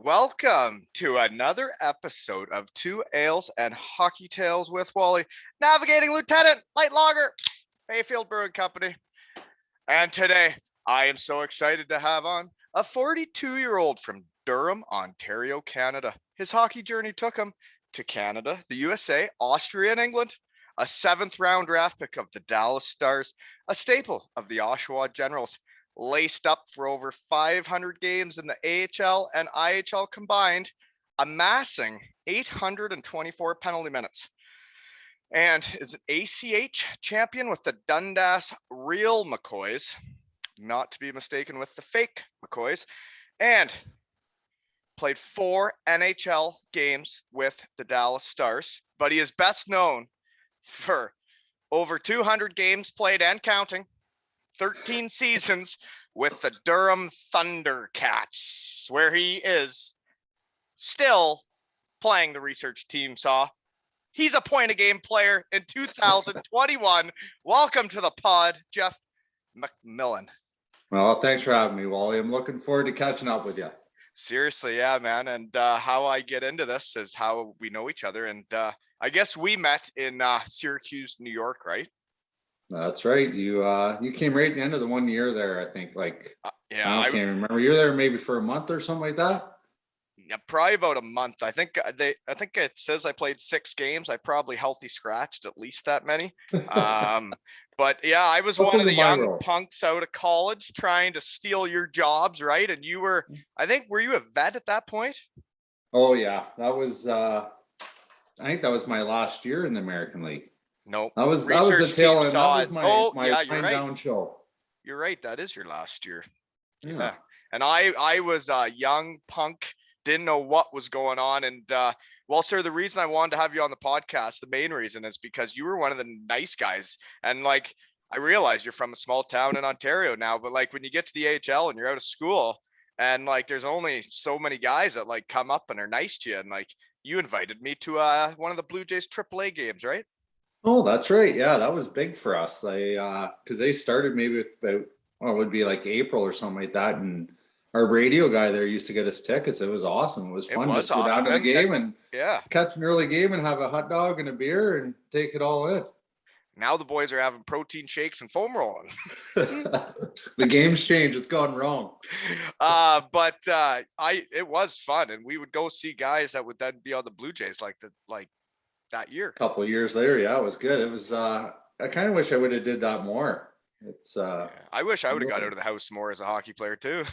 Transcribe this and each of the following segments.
Welcome to another episode of Two Ales and Hockey Tales with Wally, Navigating Lieutenant Light Lager, Mayfield Brewing Company. And today, I am so excited to have on a 42-year-old from Durham, Ontario, Canada. His hockey journey took him to Canada, the USA, Austria, and England. A seventh-round draft pick of the Dallas Stars, a staple of the Oshawa Generals, laced up for over 500 games in the AHL and IHL combined, amassing 824 penalty minutes, and is an ACH champion with the Dundas Real McCoys, not to be mistaken with the fake McCoys, and played 4 NHL games with the Dallas Stars, but he is best known for over 200 games played and counting, 13 seasons with the Durham Thundercats, where he is still playing the research team saw. He's a point-a-game player in 2021. Welcome to the pod, Jeff MacMillan. Well, thanks for having me, Wally. I'm looking forward to catching up with you. Seriously, yeah, man. And how I get into this is how we know each other. And I guess we met in Syracuse, New York, right? That's right. You came right at the end of the 1 year there, I think. Yeah, I can't remember. You were there maybe for a month or something like that. Yeah, probably about a month. I think it says I played 6 games. I probably healthy scratched at least that many. But yeah, I was one of the young punks out of college trying to steal your jobs, right? And you were, I think, were you a vet at that point? Oh yeah, that was. I think that was my last year in the American League. Nope. That was the tail end. That was my you're right. down show. You're right. That is your last year. Yeah. And I was a young punk, didn't know what was going on. And well, sir, the reason I wanted to have you on the podcast, the main reason is because you were one of the nice guys. And like, I realize you're from a small town in Ontario now, but like when you get to the AHL and you're out of school and like, there's only so many guys that like come up and are nice to you. And like, you invited me to one of the Blue Jays AAA games, right? Oh, that's right. Yeah, that was big for us. Because they started maybe with about, it would be like April or something like that. And our radio guy there used to get us tickets. It was awesome. It was fun to sit down to the game and catch an early game and have a hot dog and a beer and take it all in. Now the boys are having protein shakes and foam rolling. The game's changed. It's gone wrong. But it was fun, and we would go see guys that would then be on the Blue Jays like that year. A couple of years later, yeah, it was good. It was. I kind of wish I would have did that more. It's. I wish I would have got out of the house more as a hockey player too.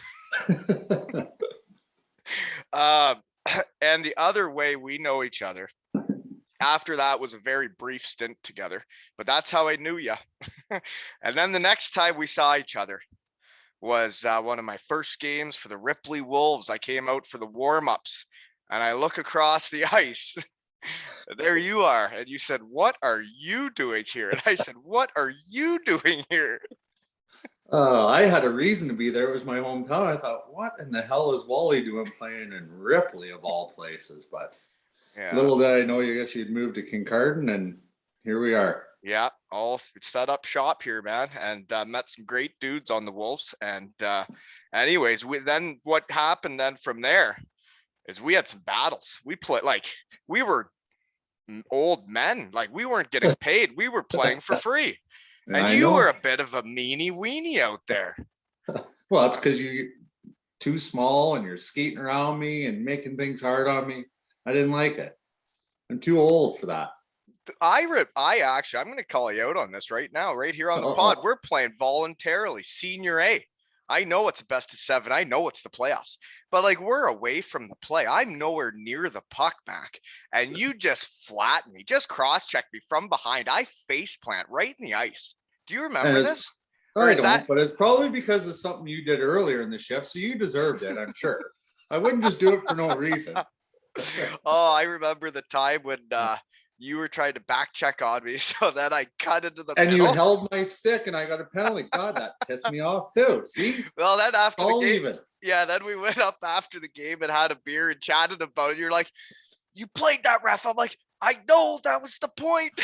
And the other way we know each other after that was a very brief stint together, but that's how I knew you. And then the next time we saw each other was one of my first games for the Ripley Wolves. I came out for the warm-ups and I look across the ice. There you are. And you said, "What are you doing here?" And I said, "What are you doing here?" I had a reason to be there. It was my hometown. I thought, what in the hell is Wally doing playing in Ripley of all places? But little did I know, I guess you'd moved to Kincardine, and here we are. Yeah, all set up shop here, man, and met some great dudes on the Wolves. And anyways, then what happened then from there is we had some battles. We played like we were old men, like we weren't getting paid. We were playing for free. And you were a bit of a meanie weenie out there. Well, that's because you're too small and you're skating around me and making things hard on me. I didn't like it. I'm too old for that. I'm going to call you out on this right now, right here on the pod. We're playing voluntarily, Senior A. I know it's a best of 7. I know it's the playoffs, but like we're away from the play. I'm nowhere near the puck, Mack, and you just flatten me, just cross-check me from behind. I face plant right in the ice. Do you remember this? I don't, but it's probably because of something you did earlier in the shift, so you deserved it, I'm sure. I wouldn't just do it for no reason. Oh, I remember the time when you were trying to back check on me, so then I cut into the middle. You held my stick and I got a penalty. God, that pissed me off too. See? Well, then after the game, then we went up after the game and had a beer and chatted about it. You're like, "You played that, ref." I'm like, "I know, that was the point."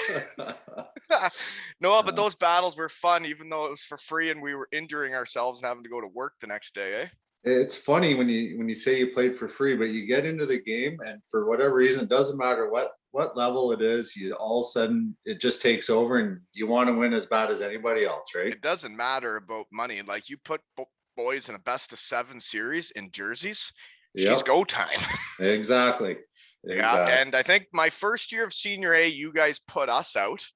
No, but those battles were fun, even though it was for free and we were injuring ourselves and having to go to work the next day, eh? It's funny when you say you played for free, but you get into the game, and for whatever reason, it doesn't matter what level it is, you all of a sudden it just takes over, and you want to win as bad as anybody else, right? It doesn't matter about money. Like you put boys in a best of 7 series in jerseys, she's go time. Exactly. Yeah, and I think my first year of senior A, you guys put us out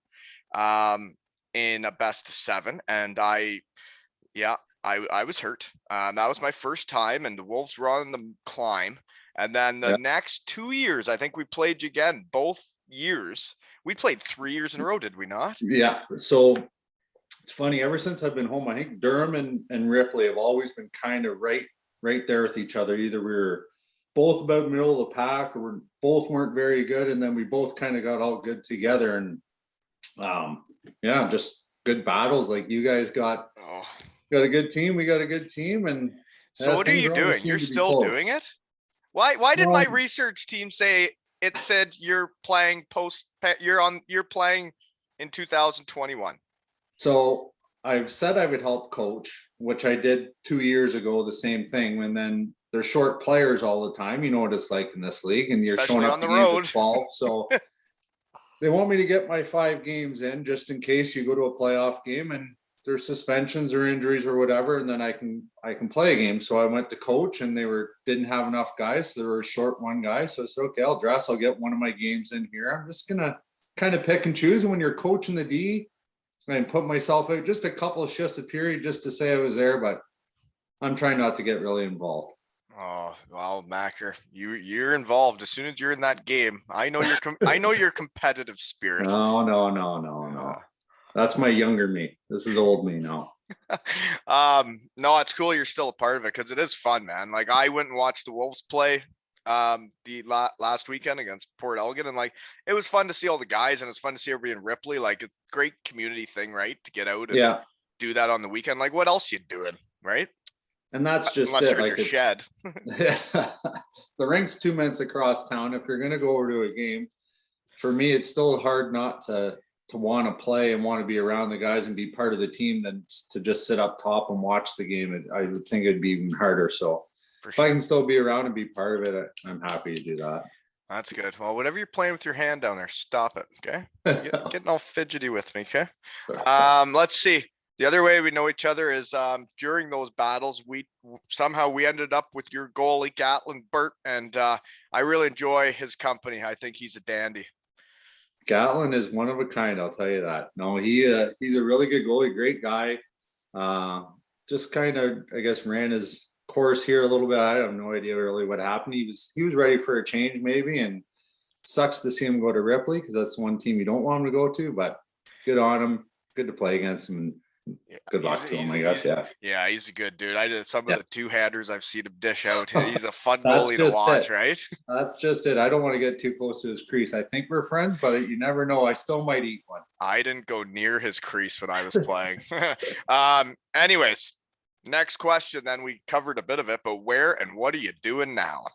in a best of 7, and I was hurt. That was my first time, and the Wolves were on the climb. And then the next 2 years, I think we played you again. Both years, we played 3 years in a row, did we not? Yeah. So it's funny. Ever since I've been home, I think Durham and Ripley have always been kind of right there with each other. Either we were both about middle of the pack, or we both weren't very good, and then we both kind of got all good together. And just good battles. Like you guys got a good team. We got a good team. And so what are you doing? You're still doing it? Why did my research team say it said you're playing you're playing in 2021? So I've said I would help coach, which I did 2 years ago, the same thing. And then they're short players all the time. You know what it's like in this league, and you're especially showing up on the games road. At 12. So they want me to get my 5 games in just in case you go to a playoff game and there's suspensions or injuries or whatever, and then I can play a game. So I went to coach, and they didn't have enough guys. So they were short one guy. So I said, okay, I'll get one of my games in here. I'm just gonna kind of pick and choose. And when you're coaching the D, and put myself out just a couple of shifts a period just to say I was there, but I'm trying not to get really involved. Oh, well, Macker, you're involved as soon as you're in that game. I know your competitive spirit. No. That's my younger me. This is old me now. No, it's cool you're still a part of it, because it is fun, man. Like I went and watched the Wolves play the last weekend against Port Elgin, and like it was fun to see all the guys, and it's fun to see everybody in Ripley. Like it's a great community thing, right? To get out and do that on the weekend. Like what else you doing, right? And that's just unless you're in your shed. The rink's 2 minutes across town. If you're gonna go over to a game, for me, it's still hard not to want to play and want to be around the guys and be part of the team than to just sit up top and watch the game. I would think it'd be even harder. So if I can still be around and be part of it, I'm happy to do that. That's good. Well, whatever you're playing with your hand down there, stop it. Okay. Getting all fidgety with me. Okay. Let's see. The other way we know each other is during those battles, we ended up with your goalie, Gatlin Burt, and I really enjoy his company. I think he's a dandy. Gatlin is one of a kind, I'll tell you that. No, he's a really good goalie, great guy. Just kind of, I guess, ran his course here a little bit. I have no idea really what happened. He was ready for a change maybe, and sucks to see him go to Ripley, because that's one team you don't want him to go to, but good on him. Good to play against him. Good luck to him, I guess. Yeah, he's a good dude. I did some of the two-handers I've seen him dish out. He's a fun goalie to watch, right? That's just it. I don't want to get too close to his crease. I think we're friends, but you never know. I still might eat one. I didn't go near his crease when I was playing. Anyways, next question. Then we covered a bit of it, but where and what are you doing now?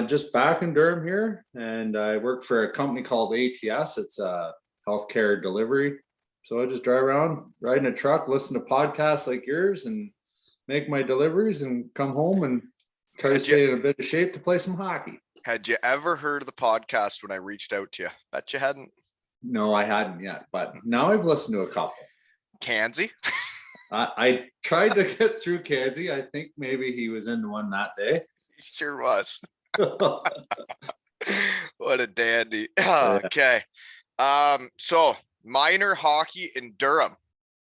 Just back in Durham here, and I work for a company called ATS. It's a healthcare delivery. So I just drive around, ride in a truck, listen to podcasts like yours, and make my deliveries and come home and try to stay in a bit of shape to play some hockey. Had you ever heard of the podcast when I reached out to you? Bet you hadn't. No, I hadn't yet, but now I've listened to a couple. Kansy? I tried to get through Kansy. I think maybe he was in one that day. He sure was. What a dandy. Okay. So minor hockey in Durham.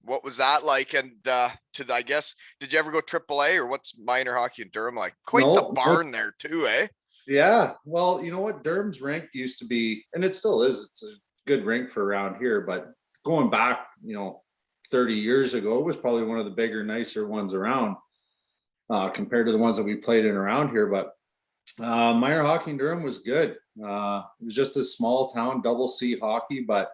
What was that like? And I guess, did you ever go AAA, or what's minor hockey in Durham like? Quite the barn there too, eh? Yeah. Well, you know what? Durham's rink used to be, and it still is, it's a good rink for around here, but going back, 30 years ago, it was probably one of the bigger, nicer ones around compared to the ones that we played in around here. But minor hockey in Durham was good. It was just a small town, double C hockey, but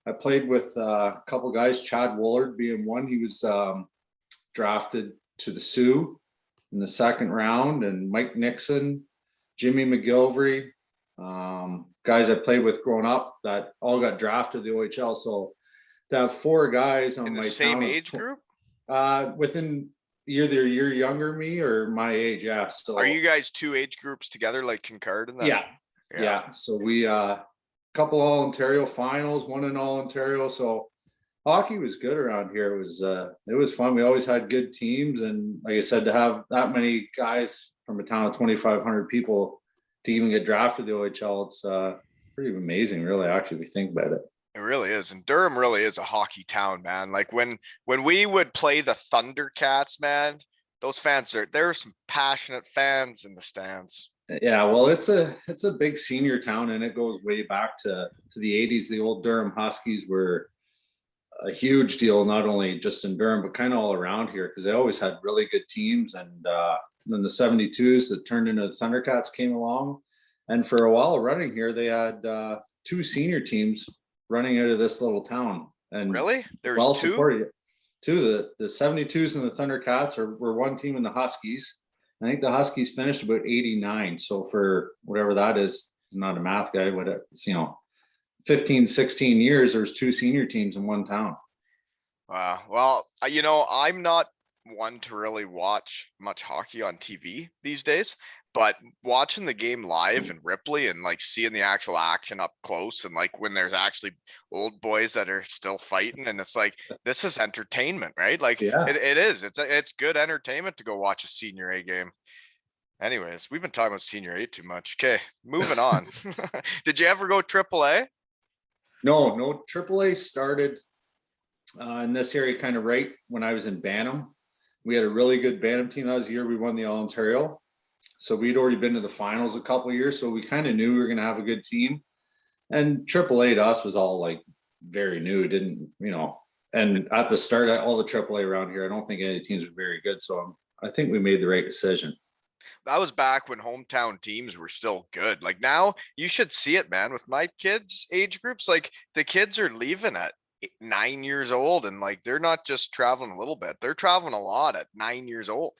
I played with a couple guys, Chad Woolard being one. He was drafted to the Sioux in the second round, and Mike Nixon, Jimmy McGilvery, guys I played with growing up that all got drafted to the OHL. So to have 4 guys on in the my same town age group, within either you're younger than me or my age. Yeah. So are you guys two age groups together, like concurred in that? Yeah. So we couple all Ontario finals, one in all Ontario. So hockey was good around here. It was fun. We always had good teams, and like I said, to have that many guys from a town of 2,500 people to even get drafted to the OHL, it's pretty amazing, really. Actually, if we think about it. It really is, and Durham really is a hockey town, man. Like when we would play the Thundercats, man, those fans there's some passionate fans in the stands. Yeah, well, it's a big senior town, and it goes way back to the 80s. The old Durham Huskies were a huge deal, not only just in Durham, but kind of all around here, because they always had really good teams. And then the 72s that turned into the Thundercats came along. And for a while running here, they had two senior teams running out of this little town. And really? There's well two? Supported. Two, the 72s and the Thundercats were one team in the Huskies. I think the Huskies finished about 89. So for whatever that is, I'm not a math guy, but it's, 15, 16 years, there's two senior teams in one town. Wow. Well, I'm not one to really watch much hockey on TV these days, but watching the game live in Ripley and like seeing the actual action up close, and like when there's actually old boys that are still fighting, and it's like, this is entertainment, right? Like it is. It's good entertainment to go watch a senior A game. Anyways, we've been talking about senior A too much. Okay, moving on. Did you ever go AAA? No, AAA started in this area kind of right when I was in Bantam. We had a really good Bantam team. That was the year we won the All Ontario. So we'd already been to the finals a couple of years. So we kind of knew we were going to have a good team. And AAA to us was all like very new, and at the start, all the AAA around here, I don't think any teams were very good. So I think we made the right decision. That was back when hometown teams were still good. Like now you should see it, man, with my kids' age groups. Like the kids are leaving at 9 years old, and like they're not just traveling a little bit, they're traveling a lot at 9 years old.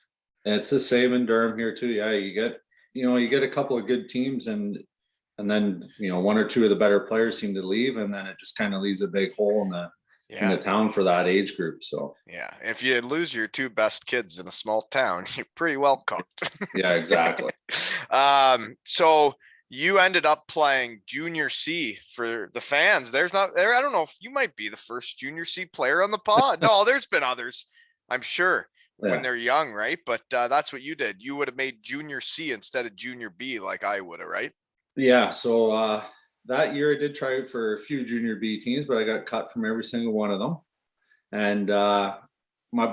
And it's the same in Durham here too. Yeah, you get a couple of good teams, and then one or two of the better players seem to leave, and then it just kind of leaves a big hole in the town for that age group. So yeah, if you lose your two best kids in a small town, you're pretty well cooked. Yeah, exactly. So you ended up playing junior C. For the fans, I don't know if you might be the first junior C player on the pod. No, there's been others, I'm sure, when they're young, right? But that's what you did. You would have made junior C instead of junior B, like I would have, right? Yeah, so that year I did try out for a few junior B teams, but I got cut from every single one of them. And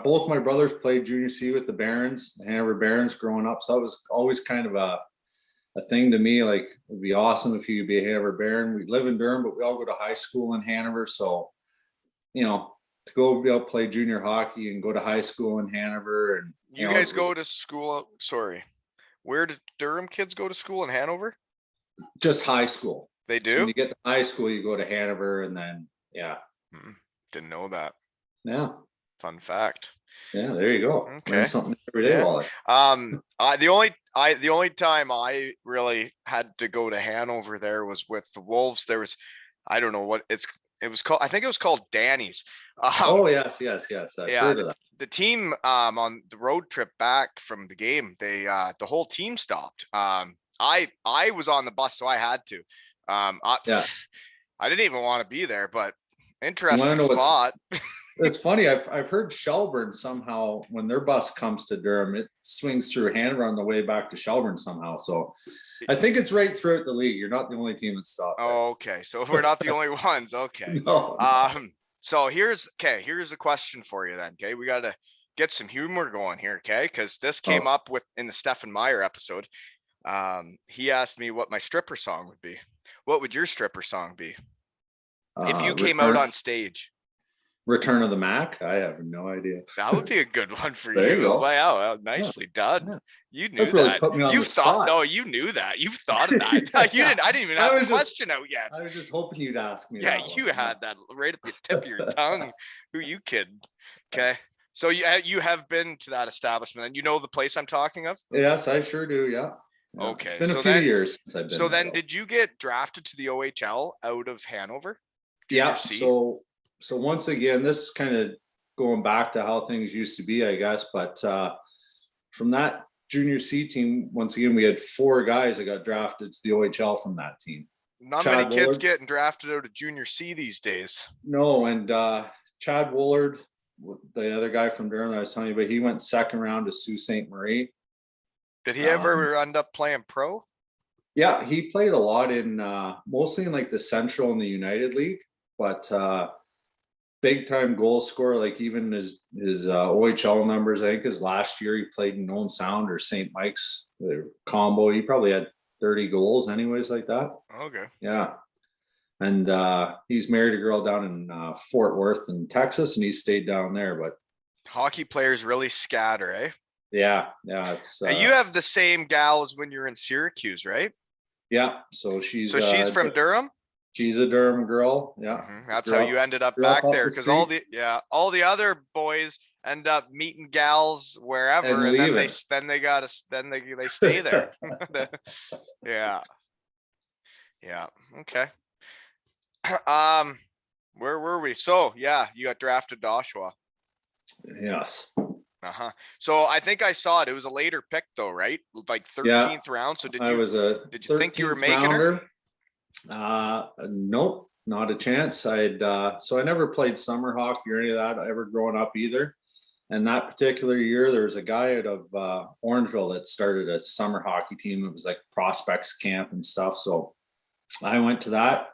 both my brothers played junior C with the Barons, the Hanover Barons, growing up. So that was always kind of a thing to me. Like, it'd be awesome if you could be a Hanover Baron. We live in Durham, but we all go to high school in Hanover. So, to go be able to play junior hockey and go to high school in Hanover. And you guys go to school. Sorry, where did Durham kids go to school in Hanover? Just high school. They do? So when you get to high school, you go to Hanover, and then Didn't know that. Yeah. Fun fact. Yeah, there you go. Okay. Learn something every day. The only time I really had to go to Hanover there was with the Wolves. There was, I don't know what it was called. I think it was called Danny's. Yes. I've heard of that. The team on the road trip back from the game, the whole team stopped. I was on the bus, so I had to. I didn't even want to be there, but interesting spot. It's funny. I've heard Shelburne somehow, when their bus comes to Durham, it swings through Hanover on the way back to Shelburne somehow. So I think it's right throughout the league. You're not the only team that stopped. Oh, okay. So we're not the only ones. Okay. No. So here's a question for you then. Okay. We got to get some humor going here. Okay. Because this came up in the Stephen Meyer episode. He asked me what my stripper song would be. What would your stripper song be? If you came out on stage? Return of the Mack? I have no idea. That would be a good one for you. You wow, nicely done. Yeah. You knew That's that. Really put me on the spot. No, you knew that. You thought of that. You didn't. I didn't even have the question out yet. I was just hoping you'd ask me. Yeah, you had that right at the tip of your tongue. Who you kidding? Okay. So you have been to that establishment, and you know the place I'm talking of? Yes, I sure do. Yeah. Okay. It's been a few years since I've been. So then, did you get drafted to the OHL out of Hanover? Yeah. So once again, this kind of going back to how things used to be, I guess. But from that junior C team, once again, we had 4 guys that got drafted to the OHL from that team. Not many kids getting drafted out of junior C these days. No, and Chad Woolard, the other guy from Durham that I was telling you about, he went second round to Sault Ste. Marie. Did he ever end up playing pro? Yeah, he played a lot in mostly in like the Central and the United League, but big time goal scorer. Like even his OHL numbers, I think his last year he played in Owen Sound or St. Mike's combo. He probably had 30 goals anyways, like that. Okay. Yeah. And he's married a girl down in Fort Worth in Texas, and he stayed down there. But hockey players really scatter, eh? Yeah. It's and you have the same gal as when you're in Syracuse, right? Yeah. So she's from Durham? She's a Durham girl. Yeah. That's how you ended up back there, because all the other boys end up meeting gals wherever, and then they stay there. Yeah. Okay. Where were we? So yeah, you got drafted to Oshawa. Yes. So I think I saw it. It was a later pick though, right? Like 13th round. So did you think you were making her? Nope, not a chance. So I never played summer hockey or any of that ever growing up either. And that particular year, there was a guy out of Orangeville that started a summer hockey team. It was like prospects camp and stuff. So I went to that,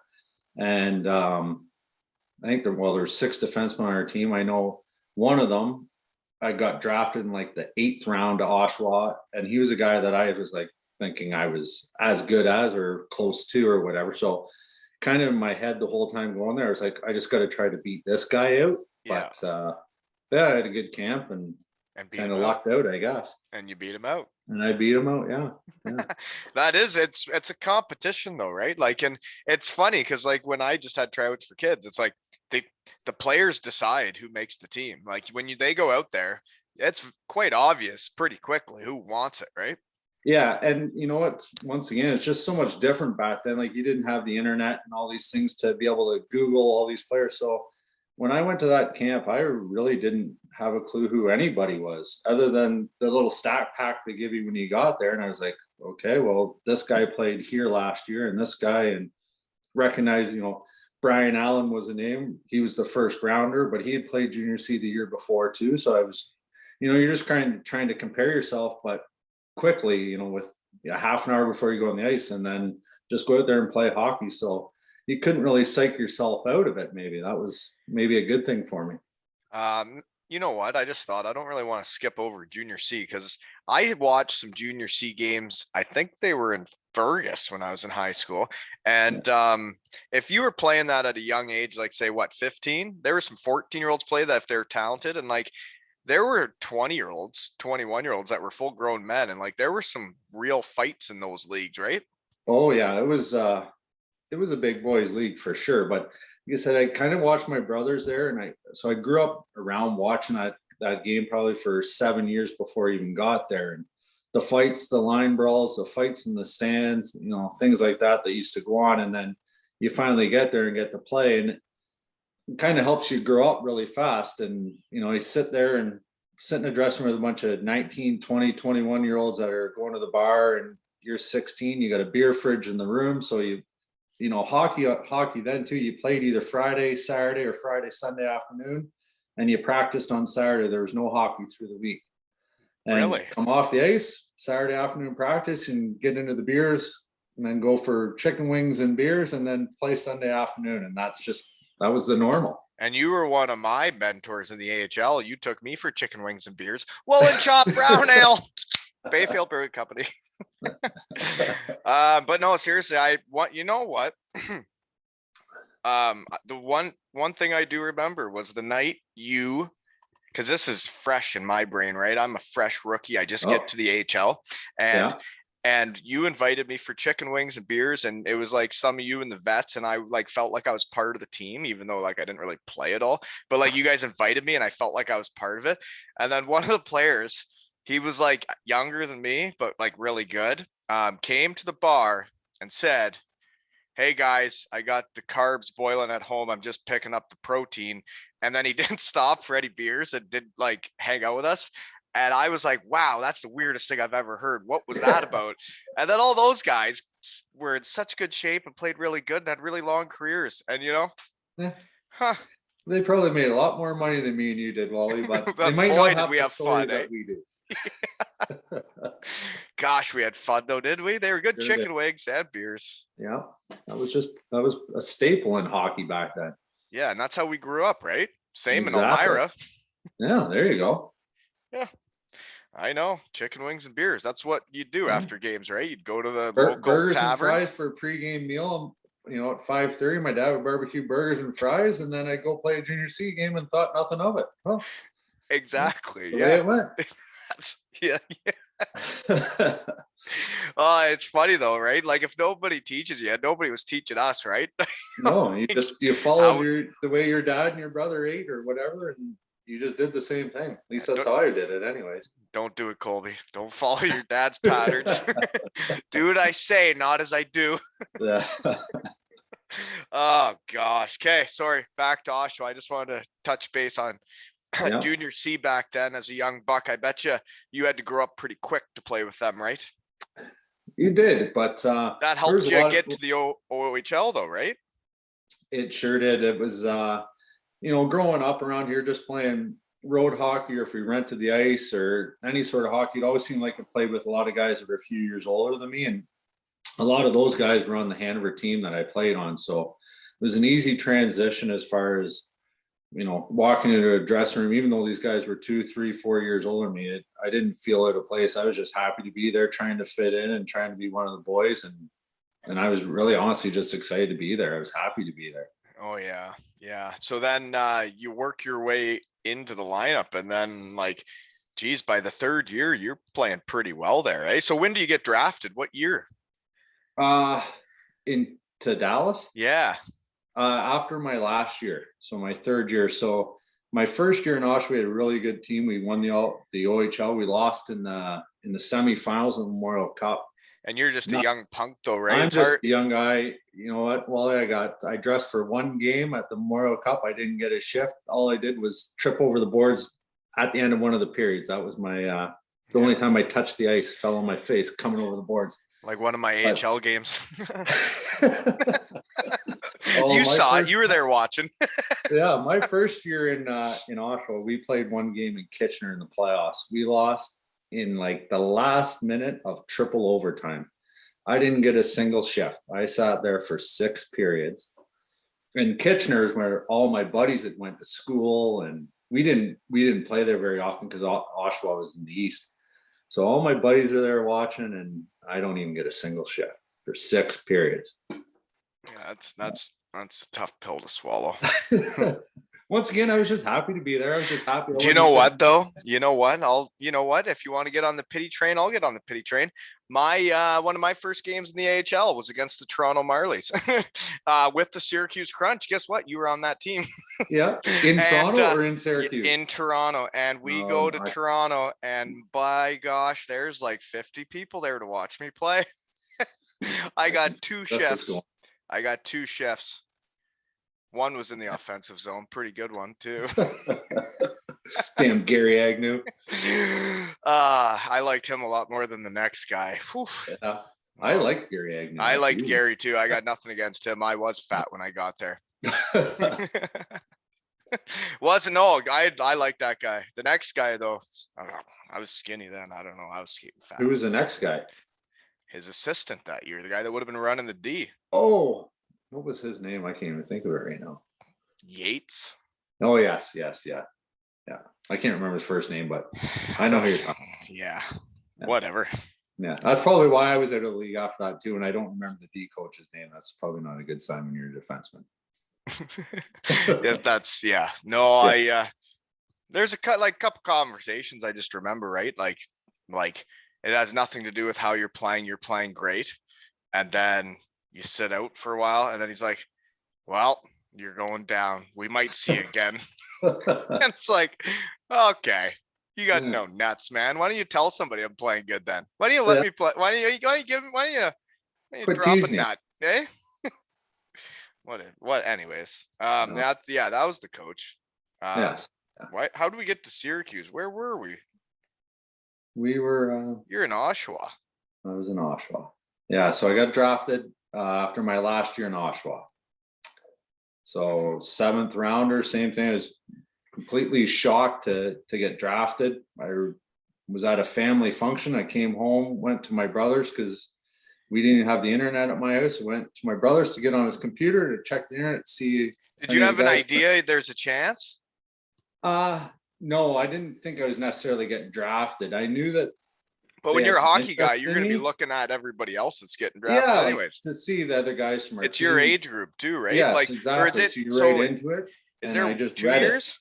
and I think there were 6 defensemen on our team. I know one of them, I got drafted in like the 8th round to Oshawa, and he was a guy that I was like thinking I was as good as or close to or whatever. So kind of in my head the whole time going there, I was like, I just got to try to beat this guy out. Yeah. But I had a good camp and kind of lucked out, I guess. And you beat him out. And I beat him out, yeah. It's a competition though, right? Like, and it's funny because like when I just had tryouts for kids, it's like the players decide who makes the team. Like when they go out there, it's quite obvious pretty quickly who wants it, right? Yeah, and you know what? Once again, it's just so much different back then. Like you didn't have the internet and all these things to be able to Google all these players. So when I went to that camp, I really didn't have a clue who anybody was, other than the little stat pack they give you when you got there. And I was like, okay, well, this guy played here last year, and this guy, and recognize, Brian Allen was a name. He was the first rounder, but he had played junior C the year before too. So I was, you're just trying to compare yourself, but quickly, with a half an hour before you go on the ice, and then just go out there and play hockey. So you couldn't really psych yourself out of it. Maybe that was maybe a good thing for me. You know what? I just thought I don't really want to skip over junior C because I had watched some junior C games. I think they were in Fergus when I was in high school. And if you were playing that at a young age, like say 15, there were some 14-year-olds play that if they're talented, and like there were 20-year-olds, 21-year-olds that were full grown men. And like there were some real fights in those leagues, right? Oh yeah, it was a big boys league for sure. But like I said, I kind of watched my brothers there, and I grew up around watching that game probably for 7 years before I even got there. And the fights, the line brawls, the fights in the stands, things like that used to go on. And then you finally get there and get to play, and it kind of helps you grow up really fast. And you sit in a dressing room with a bunch of 19, 20, 21-year-olds that are going to the bar, and you're 16, you got a beer fridge in the room. So hockey then too, you played either Friday, Saturday, or Friday, Sunday afternoon, and you practiced on Saturday. There was no hockey through the week. And really? Come off the ice Saturday afternoon practice and get into the beers, and then go for chicken wings and beers, and then play Sunday afternoon. And that was the normal. And you were one of my mentors in the AHL. You took me for chicken wings and beers. Woolen Chop Brown Ale, Bayfield Brewing Company. But no, seriously, you know what? The one thing I do remember was the night because this is fresh in my brain, right? I'm a fresh rookie. I just get to the AHL, and you invited me for chicken wings and beers, and it was like some of you and the vets, and I like felt like I was part of the team, even though like I didn't really play at all. But like you guys invited me, and I felt like I was part of it. And then one of the players, he was like younger than me, but like really good, came to the bar and said, "Hey guys, I got the carbs boiling at home. I'm just picking up the protein. and then he didn't stop for any beers and didn't like hang out with us. And I was like, wow, that's the weirdest thing I've ever heard. What was that about? And then all those guys were in such good shape and played really good and had really long careers. And Yeah. huh. They probably made a lot more money than me and you did, Wally, but But they might boy, not did have we the have stories fun, that we do. Gosh, we had fun though, didn't we? They were good Sure chicken did. wings and beers. Yeah, that was a staple in hockey back then. Yeah, and that's how we grew up, right? Same in Exactly. Elmira. Yeah, there you go. Yeah, I know. Chicken wings and beers. That's what you'd do Yeah. after games, right? You'd go to the local Burgers and tavern. fries for a pregame meal. At 5:30, my dad would barbecue burgers and fries, and then I'd go play a junior C game and thought nothing of it. Well, Exactly. the Yeah. way it went. Yeah. Oh, it's funny though, right? Like if nobody teaches you, nobody was teaching us, right? No, you followed the way your dad and your brother ate or whatever, and you just did the same thing. At least that's how I did it, anyways. Don't do it, Colby. Don't follow your dad's patterns. Do what I say, not as I do. Yeah. Oh gosh. Okay, sorry. Back to Oshawa. I just wanted to touch base on Yeah. junior C back then as a young buck. I bet you had to grow up pretty quick to play with them, right? You did, but That helped you get to the OHL though, right? It sure did. It was growing up around here, just playing road hockey, or if we rented the ice or any sort of hockey, it always seemed like I played with a lot of guys that were a few years older than me, and a lot of those guys were on the Hanover team that I played on. So it was an easy transition as far as walking into a dressing room. Even though these guys were 2, 3, 4 years older than me, I didn't feel out of place. I was just happy to be there, trying to fit in and trying to be one of the boys, and I was really honestly just excited to be there. I was happy to be there. Oh yeah. Yeah. So then you work your way into the lineup, and then geez, by the third year, you're playing pretty well there, eh? So when do you get drafted? What year? Into Dallas? Yeah. After my last year, so my third year. So my first year in Oshawa, we had a really good team. We won the OHL. We lost in the semifinals of the Memorial Cup. And you're just a young punk though, right? I'm just a young guy. You know what, Wally? I dressed for one game at the Memorial Cup. I didn't get a shift. All I did was trip over the boards at the end of one of the periods. That was my the only time I touched the ice, fell on my face coming over the boards. Like one of my AHL games. Oh, you saw it. You were there watching. Yeah, my first year in Oshawa, we played one game in Kitchener in the playoffs. We lost in the last minute of triple overtime. I didn't get a single shift. I sat there for 6 periods. And Kitchener is where all my buddies that went to school, and we didn't play there very often because Oshawa was in the east. So all my buddies are there watching, and I don't even get a single shift for 6 periods. Yeah, that's a tough pill to swallow. Once again, I was just happy to be there. I was just happy. Do you know what though? You know what? If you want to get on the pity train, I'll get on the pity train. My one of my first games in the AHL was against the Toronto Marlies with the Syracuse Crunch. Guess what? You were on that team. Yeah, in Toronto or in Syracuse? In Toronto, and we go to Toronto, and by gosh, there's 50 people there to watch me play. I got 2 chefs. I got 2 chefs. One was in the offensive zone. Pretty good one, too. Damn Gary Agnew. I liked him a lot more than the next guy. Whew. Yeah, I like Gary Agnew. I liked Gary, too. I got nothing against him. I was fat when I got there. I like that guy. The next guy, though, I don't know. I was skinny then. I don't know. I was fat. Who was the next guy? His assistant that year. The guy that would have been running the D. Oh, what was his name? I can't even think of it right now. Yates. Oh, yes. Yeah. I can't remember his first name, but I know who you're talking about. Yeah. Whatever. Yeah. That's probably why I was out of the league after that too. And I don't remember the D coach's name. That's probably not a good sign when you're a defenseman. There's a couple conversations I just remember, right? Like it has nothing to do with how you're playing great, and then you sit out for a while, and then he's like, well, you're going down, we might see you again. And it's like, okay, you got no nuts, man. Why don't you tell somebody I'm playing good then? Why don't you let me play? Why don't you drop a nut, eh? What anyways, that was the coach. Yes. Why? How do we get to Syracuse? Where were we? We were, You're in Oshawa. I was in Oshawa. Yeah. So I got drafted after my last year in Oshawa. So 7th rounder, same thing. I was completely shocked to get drafted. I was at a family function. I came home, went to my brother's because we didn't have the internet at my house. I went to my brother's to get on his computer to check the internet, see. Did you have an idea there's a chance? No, I didn't think I was necessarily getting drafted. I knew that. But when you're a hockey guy, you're going to be looking at everybody else that's getting drafted anyways. Like to see the other guys from our It's team. your age group too, right? Yes, like, exactly. Or is it, so you're right into it. Is there I just 2 read years? It.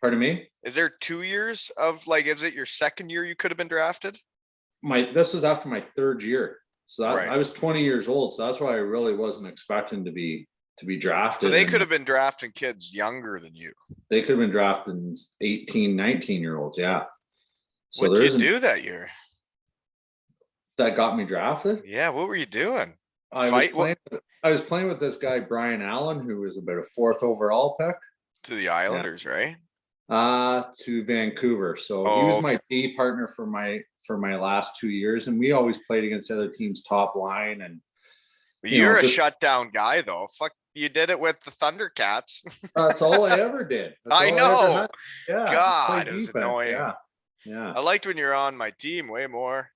Pardon me? Is there 2 years of like, is it your second year you could have been drafted? This was after my 3rd year. So Right. I was 20 years old. So that's why I really wasn't expecting to be drafted. So they could have been drafting kids younger than you. They could have been drafting 18, 19-year-olds. Yeah. So what did you do that year? That got me drafted? Yeah. What were you doing? I was playing with this guy, Brian Allen, who was about a 4th overall pick. To the Islanders, right? To Vancouver. So he was my D partner for my last 2 years. And we always played against the other team's top line. And you're a shutdown guy though. Fuck, you did it with the Thundercats. That's all I ever did. I know. Yeah. God, it was annoying. Yeah. I liked when you're on my team way more.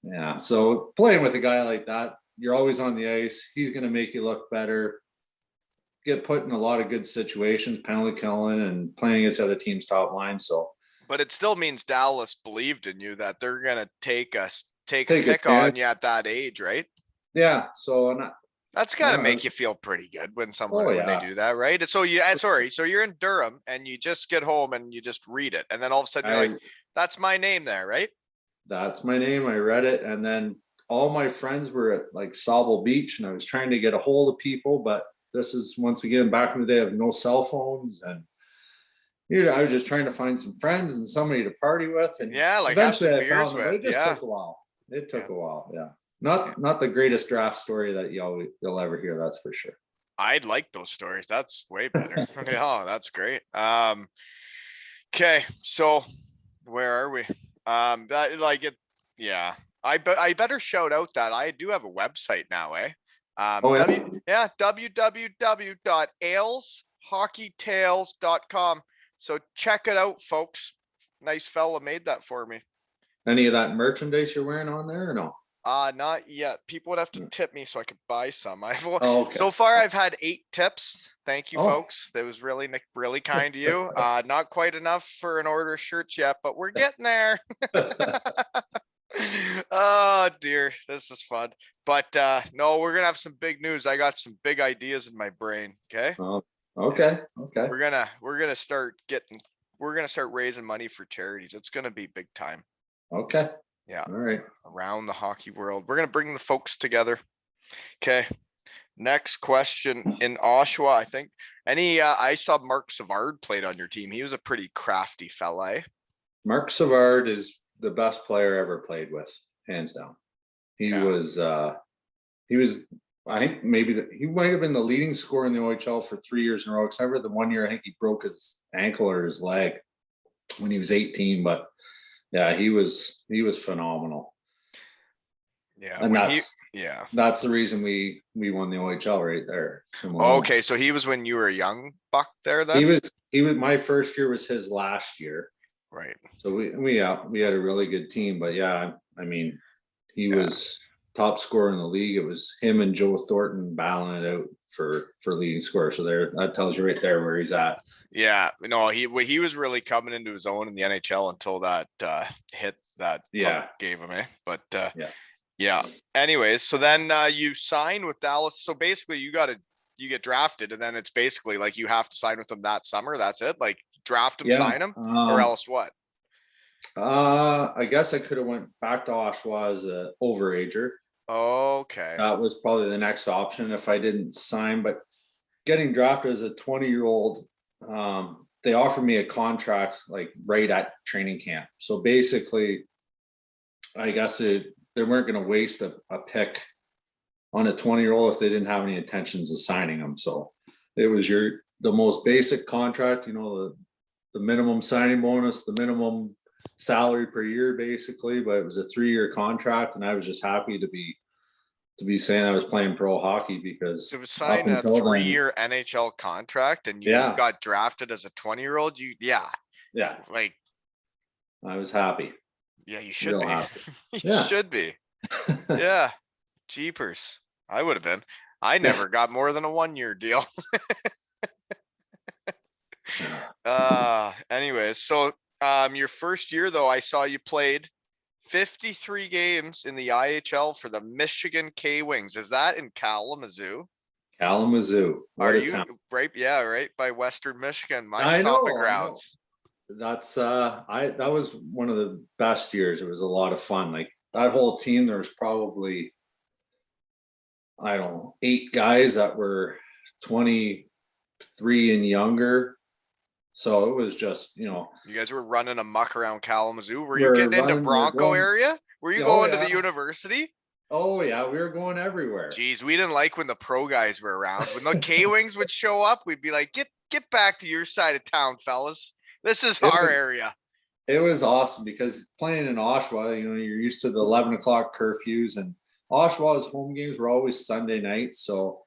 Yeah. So playing with a guy like that, you're always on the ice. He's going to make you look better. Get put in a lot of good situations, penalty killing, and playing against other teams' top line. So, but it still means Dallas believed in you that they're gonna take a pick on you at that age, right? Yeah. So that's gotta make you feel pretty good when when they do that, right? So so you're in Durham and you just get home and you just read it, and then all of a sudden you're like, "That's my name there, right?" That's my name. I read it, and then all my friends were at like Sauble Beach, and I was trying to get a hold of people, but this is once again back in the day of no cell phones, and I was just trying to find some friends and somebody to party with, and like eventually I found them. It just took a while. It took a while, Not the greatest draft story that you'll ever hear, that's for sure. I'd like those stories. That's way better. Yeah, that's great. Okay, so where are we? That like it. Yeah, I better shout out that I do have a website now, eh? www.aleshockeytales.com. So check it out, folks. Nice fella made that for me. Any of that merchandise you're wearing on there or no? Not yet. People would have to tip me so I could buy some. Okay. So far I've had 8 tips. Thank you, folks. That was really kind of you. Not quite enough for an order of shirts yet, but we're getting there. Oh dear, this is fun. But no, we're gonna have some big news. I got some big ideas in my brain. Okay. Okay. We're gonna start raising money for charities. It's gonna be big time. Okay. Yeah. All right. Around the hockey world. We're gonna bring the folks together. Okay. Next question. In Oshawa, I think I saw Mark Savard played on your team. He was a pretty crafty fella. Eh? Mark Savard is the best player I ever played with, hands down. He was, I think maybe he might have been the leading scorer in the OHL for 3 years in a row, except for the 1 year I think he broke his ankle or his leg when he was 18. But yeah, he was phenomenal. Yeah, and that's the reason we won the OHL right there. Okay, so he was when you were a young buck there. Then he was my first year was his last year. Right. So we had a really good team, but yeah, I mean, he was top scorer in the league. It was him and Joe Thornton battling it out for leading scorer. So that tells you right there where he's at. Yeah, no, he was really coming into his own in the NHL until that hit that gave him, eh? But yeah. Anyways, so then you sign with Dallas. So basically, you get drafted, and then it's basically like you have to sign with them that summer. That's it. Like draft him, sign him, or else what? I guess I could have went back to Oshawa as a overager. Okay. That was probably the next option if I didn't sign. But getting drafted as a 20-year-old, they offered me a contract like right at training camp. So basically, I guess they weren't going to waste a pick on a 20-year-old if they didn't have any intentions of signing them. So it was your the most basic contract, the minimum signing bonus, the minimum salary per year, basically. But it was a 3-year contract, and I was just happy to be saying I was playing pro hockey, because To up sign a until then, 3-year NHL contract and you Yeah. got drafted as a 20-year-old, yeah, like, I was happy. yeah, you should Real be. happy. You Yeah. should be. Yeah. Jeepers. I would have been. I never got more than a 1-year deal. Anyways, so your first year though, I saw you played 53 games in the IHL for the Michigan K-Wings. Is that in Kalamazoo? Kalamazoo. Are you right? Yeah, right by Western Michigan, my stomping grounds. That's that was one of the best years. It was a lot of fun. Like, that whole team, there was probably, I don't know, 8 guys that were 23 and younger. So it was just, You guys were running amok around Kalamazoo. Were you We're getting into running, we're Bronco going- area? Were you Oh, going to the yeah. university? Oh yeah, we were going everywhere. Geez, we didn't like when the pro guys were around. When the K-Wings would show up, we'd be like, get back to your side of town, fellas. This is our area. It was awesome, because playing in Oshawa, you're used to the 11 o'clock curfews, and Oshawa's home games were always Sunday nights. So,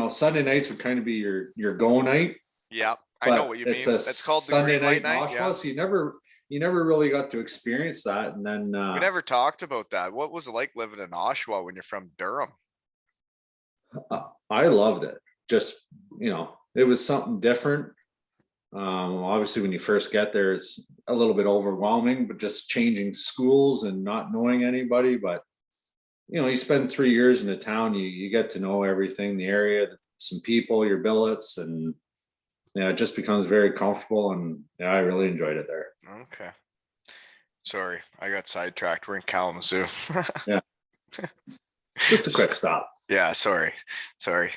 Sunday nights would kind of be your go night. Yeah, I know what you mean. It's called the Sunday Green Light night in Night. Oshawa, Yeah. so you never really got to experience that. And then We never talked about that. What was it like living in Oshawa when you're from Durham? I loved it. Just, it was something different. Obviously when you first get there, it's a little bit overwhelming, but just changing schools and not knowing anybody. But you spend 3 years in the town, you get to know everything, the area, some people, your billets, and it just becomes very comfortable. And I really enjoyed it there. Okay. Sorry, I got sidetracked. We're in Kalamazoo. Yeah. Just a quick stop. Yeah, sorry.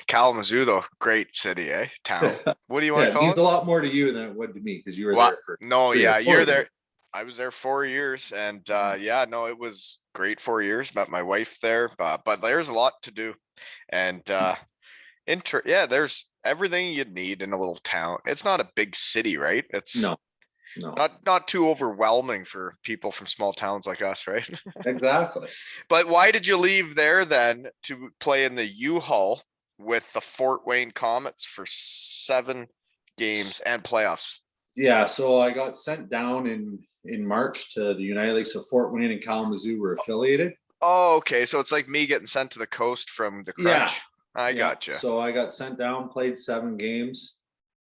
Kalamazoo though, great city, eh? Town. What do you want to It call means it? a lot more to you than it would to me, because you were there for No, 3 or yeah, 4 you're years. there. I was there 4 years, and it was great 4 years. Met my wife there, but there's a lot to do, and there's everything you'd need in a little town. It's not a big city, right? It's No. not too overwhelming for people from small towns like us, right? Exactly. But why did you leave there then to play in the U-Haul with the Fort Wayne Comets for 7 games and playoffs? Yeah, so I got sent down in March to the United League. So Fort Wayne and Kalamazoo were affiliated. Oh, okay. So it's like me getting sent to the coast from the Crunch. I gotcha. So I got sent down, played 7 games,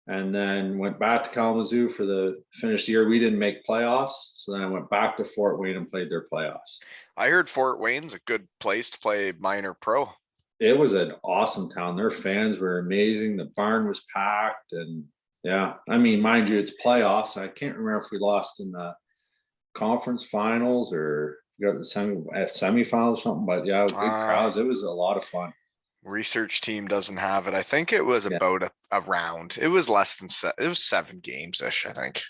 and then went back to Kalamazoo for the finish the year. We didn't make playoffs, so then I went back to Fort Wayne and played their playoffs. I heard Fort Wayne's a good place to play minor pro. It was an awesome town. Their fans were amazing. The barn was packed, and yeah, I mean, mind you, it's playoffs. I can't remember if we lost in the conference finals or got the semifinals or something, but yeah, big crowds. It was a lot of fun. Research team doesn't have it. I think it was about a round. It was less than it was 7 games ish, I think.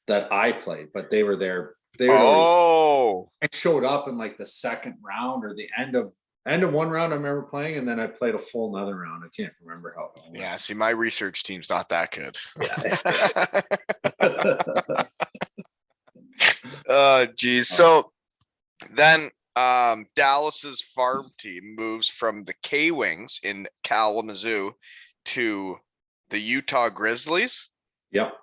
That I played, but they were there. I showed up in like the second round or the end of one round I remember playing, and then I played a full another round. I can't remember how it went. Yeah, see, my research team's not that good. Geez. So then Dallas's farm team moves from the K-Wings in Kalamazoo to the Utah Grizzlies. Yep.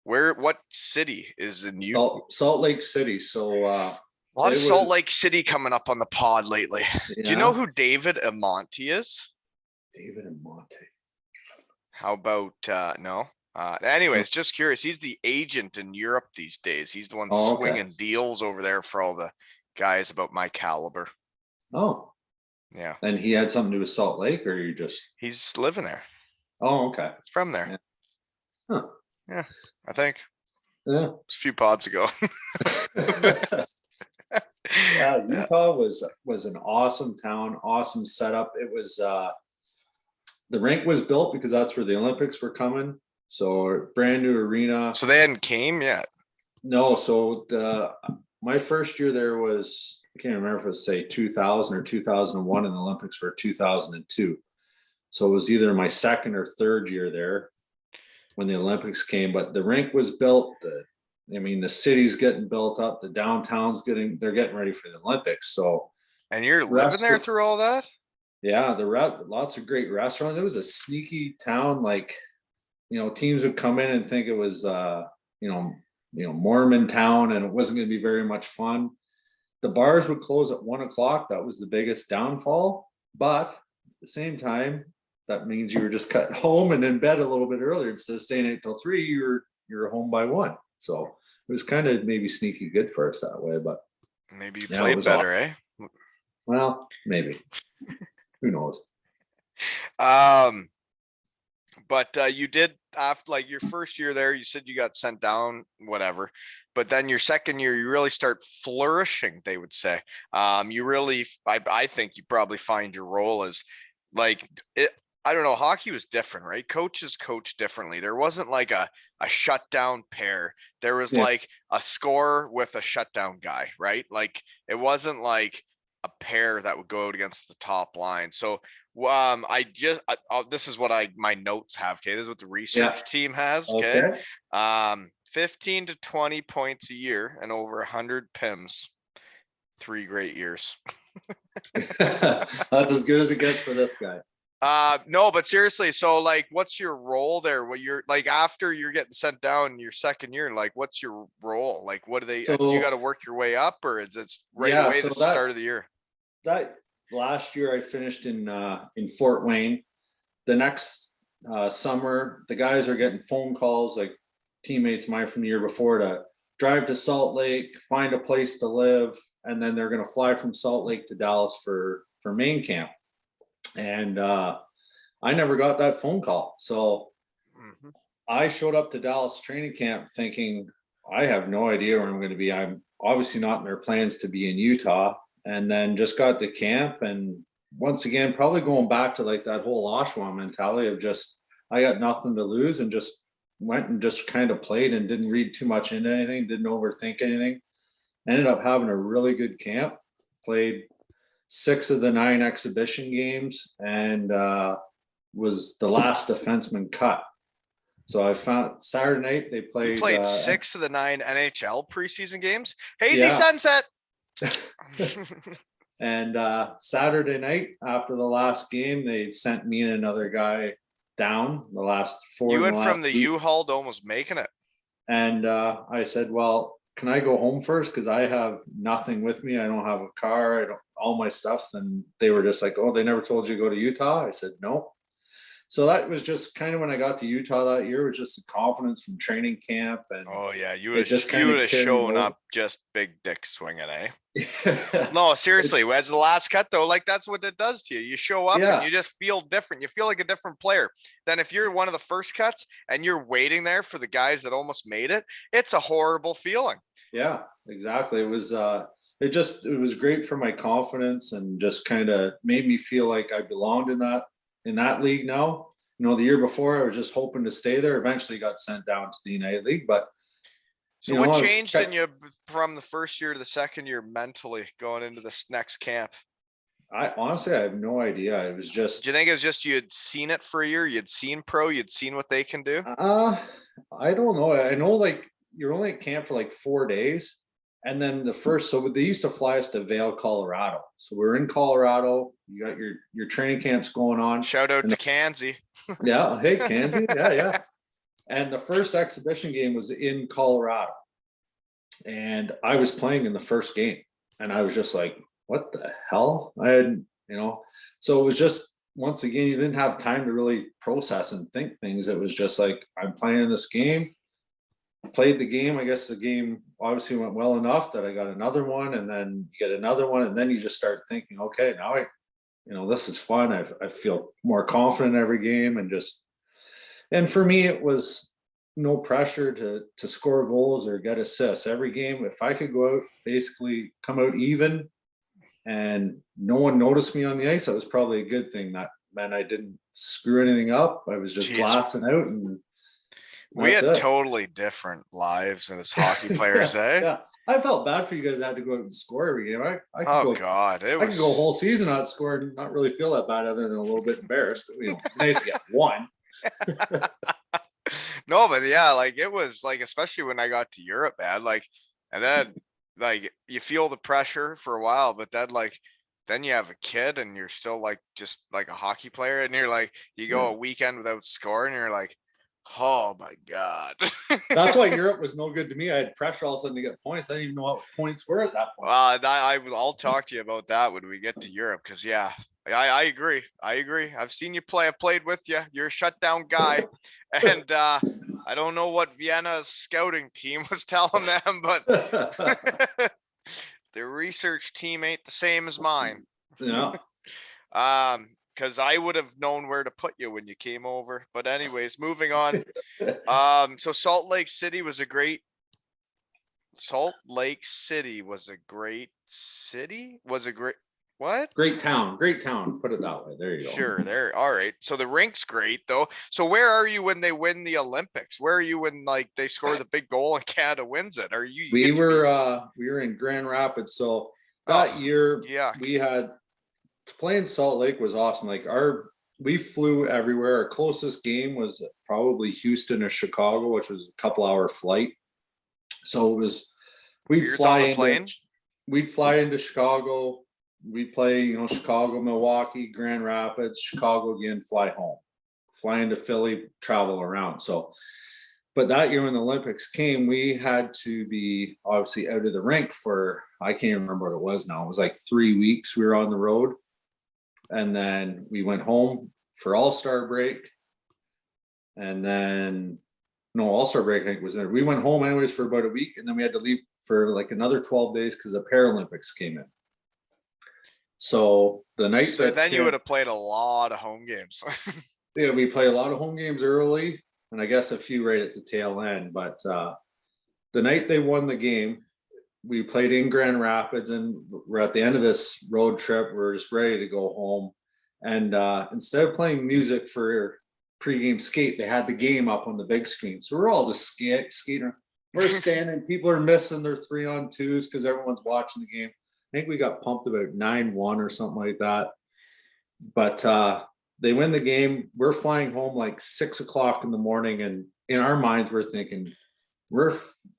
What city is in Utah? Salt Lake City. So a lot of Salt Lake City coming up on the pod lately. Yeah. Do you know who David Amonte is? David Amonte. How about no? Anyways, just curious. He's the agent in Europe these days. He's the one swinging deals over there for all the guys about my caliber. Oh, yeah. And he had something to do with Salt Lake, or you just? He's living there. Oh, okay. It's from there. Yeah. Huh. Yeah, I think. Yeah. It's a few pods ago. Yeah, Utah was an awesome town, awesome setup. It was the rink was built because that's where the Olympics were coming. So brand new arena. So they hadn't came yet? No, so my first year there was, I can't remember if it was say 2000 or 2001, and the Olympics were 2002. So it was either my second or third year there when the Olympics came, but the rink was built. The city's getting built up, the downtown's they're getting ready for the Olympics. So, And you're living there through all that? Yeah, lots of great restaurants. It was a sneaky town. Like, teams would come in and think it was, Mormon town, and it wasn't going to be very much fun. The bars would close at 1:00. That was the biggest downfall. But at the same time, that means you were just cutting home and in bed a little bit earlier. Instead of staying 8 till 3, you were home by 1. So it was kind of maybe sneaky good for us that way. But maybe you played better, awesome. Well, maybe. Who knows? But you did, after like your first year there, you said you got sent down, whatever. But then your second year, you really start flourishing, they would say. You really, I think you probably find your role as like it. I don't know. Hockey was different, right? Coaches coach differently. There wasn't like a shutdown pair. There was like a scorer with a shutdown guy, right? Like it wasn't like a pair that would go out against the top line. So this is what my notes have. Okay. This is what the research team has. Okay. 15 to 20 points a year and over 100 PIMs. 3 great years. That's as good as it gets for this guy. No, but seriously, so like what's your role there? What you're like after you're getting sent down your second year, like what's your role? Like what do they you got to work your way up, or is it right away at the start of the year? That last year I finished in Fort Wayne. The next summer, the guys are getting phone calls, like teammates of mine from the year before, to drive to Salt Lake, find a place to live, and then they're going to fly from Salt Lake to Dallas for main camp. And I never got that phone call. So I showed up to Dallas training camp thinking, I have no idea where I'm going to be. I'm obviously not in their plans to be in Utah. And then just got to camp. And once again, probably going back to like that whole Oshawa mentality of just, I got nothing to lose, and just went and just kind of played and didn't read too much into anything, didn't overthink anything. Ended up having a really good camp, played 6 of the 9 exhibition games, and was the last defenseman cut. So I found Saturday night they played. You played 6 of the 9 NHL preseason games. Hazy sunset. And Saturday night after the last game, they sent me and another guy down. The last 4. You went from the U-Haul to almost making it. And I said, well, can I go home first? Because I have nothing with me. I don't have a car. I don't all my stuff. And they were just like, oh, they never told you to go to Utah? I said, no. So that was just kind of when I got to Utah that year, was just the confidence from training camp. And oh yeah, you would have shown up just big dick swinging, eh? No, seriously, as the last cut though, like that's what it does to you. You show up and you just feel different. You feel like a different player than if you're one of the first cuts and you're waiting there for the guys that almost made it. It's a horrible feeling. Yeah, exactly. It was it was great for my confidence, and just kind of made me feel like I belonged in that league now. The year before I was just hoping to stay there. Eventually got sent down to the United League. But so what changed in you from the first year to the second year mentally going into this next camp? I honestly, I have no idea. It was just. Do you think it was just you had seen it for a year? You'd seen pro, you'd seen what they can do? I don't know. I know like you're only at camp for like 4 days. And then so they used to fly us to Vail, Colorado. So we're in Colorado. You got your training camps going on. Shout out to Kansi. Yeah. Hey, Kansi. Yeah. And the first exhibition game was in Colorado. And I was playing in the first game. And I was just like, what the hell? So it was just, once again, you didn't have time to really process and think things. It was just like, I'm playing in this game. Played the game. I guess the game obviously went well enough that I got another one, and then you get another one, and then you just start thinking, okay, now this is fun. I feel more confident every game, and for me it was no pressure to score goals or get assists. Every game, if I could go out, basically come out even, and no one noticed me on the ice, that was probably a good thing. That meant I didn't screw anything up. I was just glassing out and. We had totally different lives as hockey players, eh? Yeah, I felt bad for you guys that had to go out and score every game. I could God, I could go a whole season not score and not really feel that bad, other than a little bit embarrassed. Nice to get one. No, but yeah, like it was like, especially when I got to Europe, man, like, and then like you feel the pressure for a while, but then you have a kid and you're still like just like a hockey player, and you're like, you go a weekend without scoring, and you're like, oh my God. That's why Europe was no good to me. I had pressure all of a sudden to get points. I didn't even know what points were at that point. I'll talk to you about that when we get to Europe, because yeah, I agree. I've seen you play. I played with you. You're a shutdown guy, and I don't know what Vienna's scouting team was telling them, but their research team ain't the same as mine. Yeah. Because I would have known where to put you when you came over. But anyways, moving on. So Salt Lake City was a great what? Great town. Put it that way. There you go. Sure, there. All right. So the rink's great though. So where are you when they win the Olympics? Where are you when like they score the big goal and Canada wins it? Are you? We were in Grand Rapids. So that year, we had to play in Salt Lake was awesome. Like we flew everywhere. Our closest game was probably Houston or Chicago, which was a couple hour flight. So it was we'd fly into Chicago. We'd play, Chicago, Milwaukee, Grand Rapids, Chicago again, fly home, fly into Philly, travel around. So, but that year when the Olympics came, we had to be obviously out of the rink for, I can't remember what it was now. It was like 3 weeks we were on the road. And then we went home for All-Star break. And then, no, All-Star break, I think was there. We went home anyways for about a week, and then we had to leave for like another 12 days because the Paralympics came in. So the night then you would have played a lot of home games. Yeah, we played a lot of home games early, and I guess a few right at the tail end. But the night they won the game, we played in Grand Rapids, and we're at the end of this road trip. We're just ready to go home. And instead of playing music for pregame skate, they had the game up on the big screen. So we're all just skating. We're standing. People are missing their 3-on-2s because everyone's watching the game. I think we got pumped about 9-1 or something like that. But they win the game. We're flying home like 6 o'clock in the morning. And in our minds, we're thinking, we're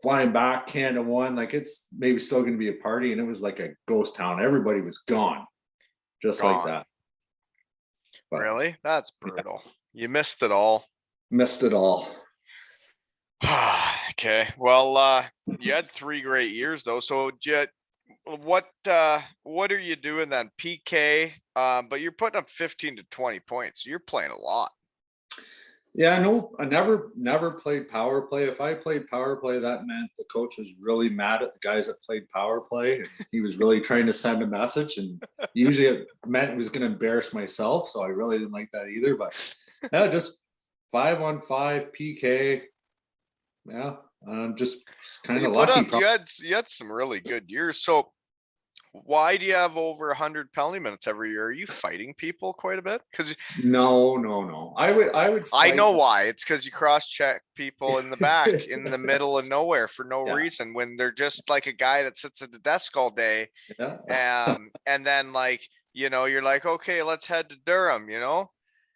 flying back, Canada won. Like it's maybe still going to be a party. And it was like a ghost town. Everybody was gone. Just like that. But, really? That's brutal. Yeah. You missed it all. Missed it all. Okay. Well, you had 3 great years though. So what are you doing then? PK, but you're putting up 15 to 20 points. So you're playing a lot. Yeah, no, I never played power play. If I played power play, that meant the coach was really mad at the guys that played power play. He was really trying to send a message, and usually it meant it was going to embarrass myself. So I really didn't like that either. But yeah, just 5-on-5 PK. Yeah, just kind of lucky. You had some really good years. So why do you have over 100 penalty minutes every year? Are you fighting people quite a bit? Because no. I would. I know why. It's because you cross-check people in the back, in the middle of nowhere for no reason, when they're just like a guy that sits at the desk all day. Yeah. And then like you're like, okay, let's head to Durham.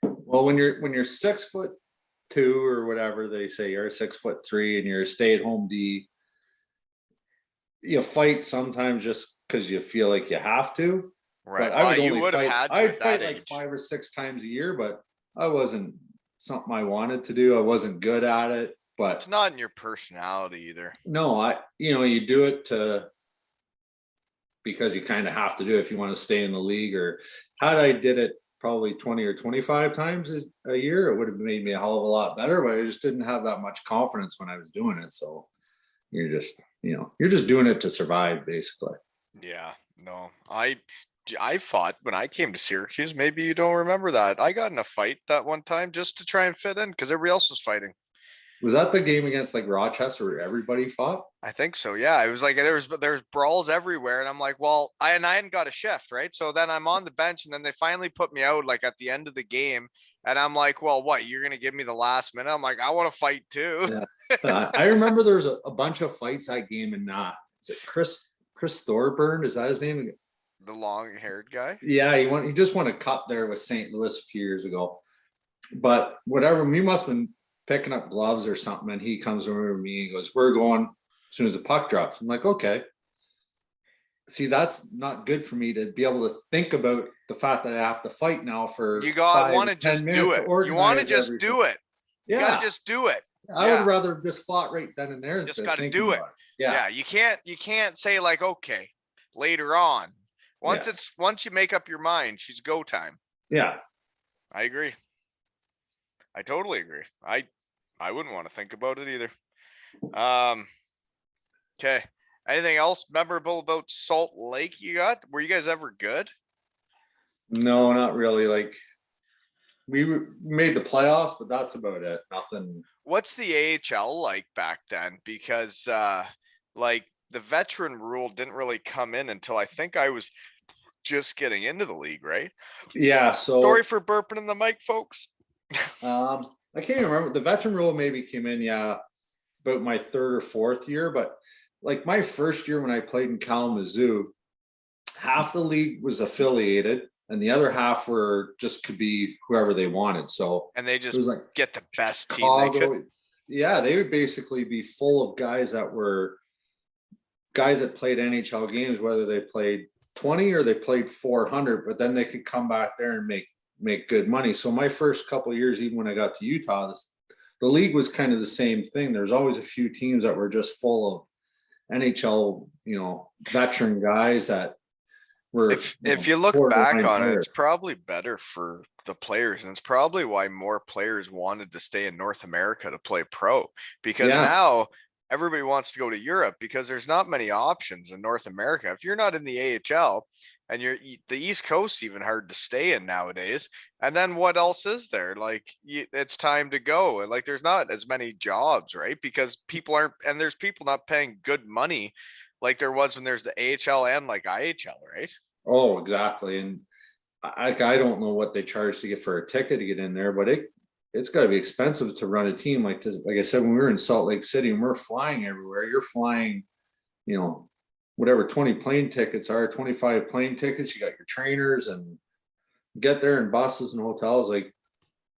Well, when you're 6'2" or whatever they say, you're 6'3" and you're a stay-at-home D. You fight sometimes just because you feel like you have to. Right. But I would only fight. I'd fight like 5 or 6 times a year, but I wasn't something I wanted to do. I wasn't good at it. But it's not in your personality either. No, you do it because you kind of have to do it if you want to stay in the league. Or had I did it probably 20 or 25 times a year, it would have made me a hell of a lot better. But I just didn't have that much confidence when I was doing it. So you're just doing it to survive, basically. Yeah, no, I fought when I came to Syracuse. Maybe you don't remember that. I got in a fight that one time just to try and fit in because everybody else was fighting. Was that the game against like Rochester where everybody fought? I think so. Yeah, it was like there's brawls everywhere, and I'm like, well, I hadn't got a shift, right? So then I'm on the bench, and then they finally put me out like at the end of the game, And I'm like, well, what? You're gonna give me the last minute? I'm like, I want to fight too. Yeah. I remember there's a bunch of fights that game, and is it Chris Thorburn? Is that his name? The long-haired guy. Yeah, he just won a cup there with St. Louis a few years ago. But whatever, we must have been picking up gloves or something, and he comes over to me and goes, "We're going as soon as the puck drops." I'm like, okay. See, that's not good for me to be able to think about the fact that I have to fight now for you want to just do it. You want to just do it. You got to just do it. I would rather just fought right then and there. Just got to do it. Yeah. You can't say like, okay, later on. Once you make up your mind, she's go time. Yeah. I agree. I totally agree. I wouldn't want to think about it either. Okay. Anything else memorable about Salt Lake you got? Were you guys ever good? No, not really. Like, we made the playoffs, but that's about it. Nothing. What's the AHL like back then? Because like the veteran rule didn't really come in until I think I was just getting into the league, right? Yeah. So sorry for burping in the mic, folks. I can't even remember. The veteran rule maybe came in, about my third or fourth year. But like my first year when I played in Kalamazoo, half the league was affiliated and the other half could be whoever they wanted. So and they just like get the best Chicago, team they could. Yeah, they would basically be full of guys that played NHL games, whether they played 20 or they played 400, but then they could come back there and make good money. So my first couple of years, even when I got to Utah, the league was kind of the same thing. There's always a few teams that were just full of NHL, veteran guys that were. If you look back on it, it's probably better for the players, and it's probably why more players wanted to stay in North America to play pro, because now everybody wants to go to Europe because there's not many options in North America. If you're not in the AHL and the East Coast's even hard to stay in nowadays. And then what else is there? Like it's time to go. And like, there's not as many jobs, right? Because there's people not paying good money like there was when there's the AHL and like IHL, right? Oh, exactly. And I don't know what they charge to get for a ticket to get in there, but it's got to be expensive to run a team like this. Like I said, when we were in Salt Lake City and we're flying everywhere, you're flying, whatever 20 plane tickets are, 25 plane tickets, you got your trainers and get there in buses and hotels. Like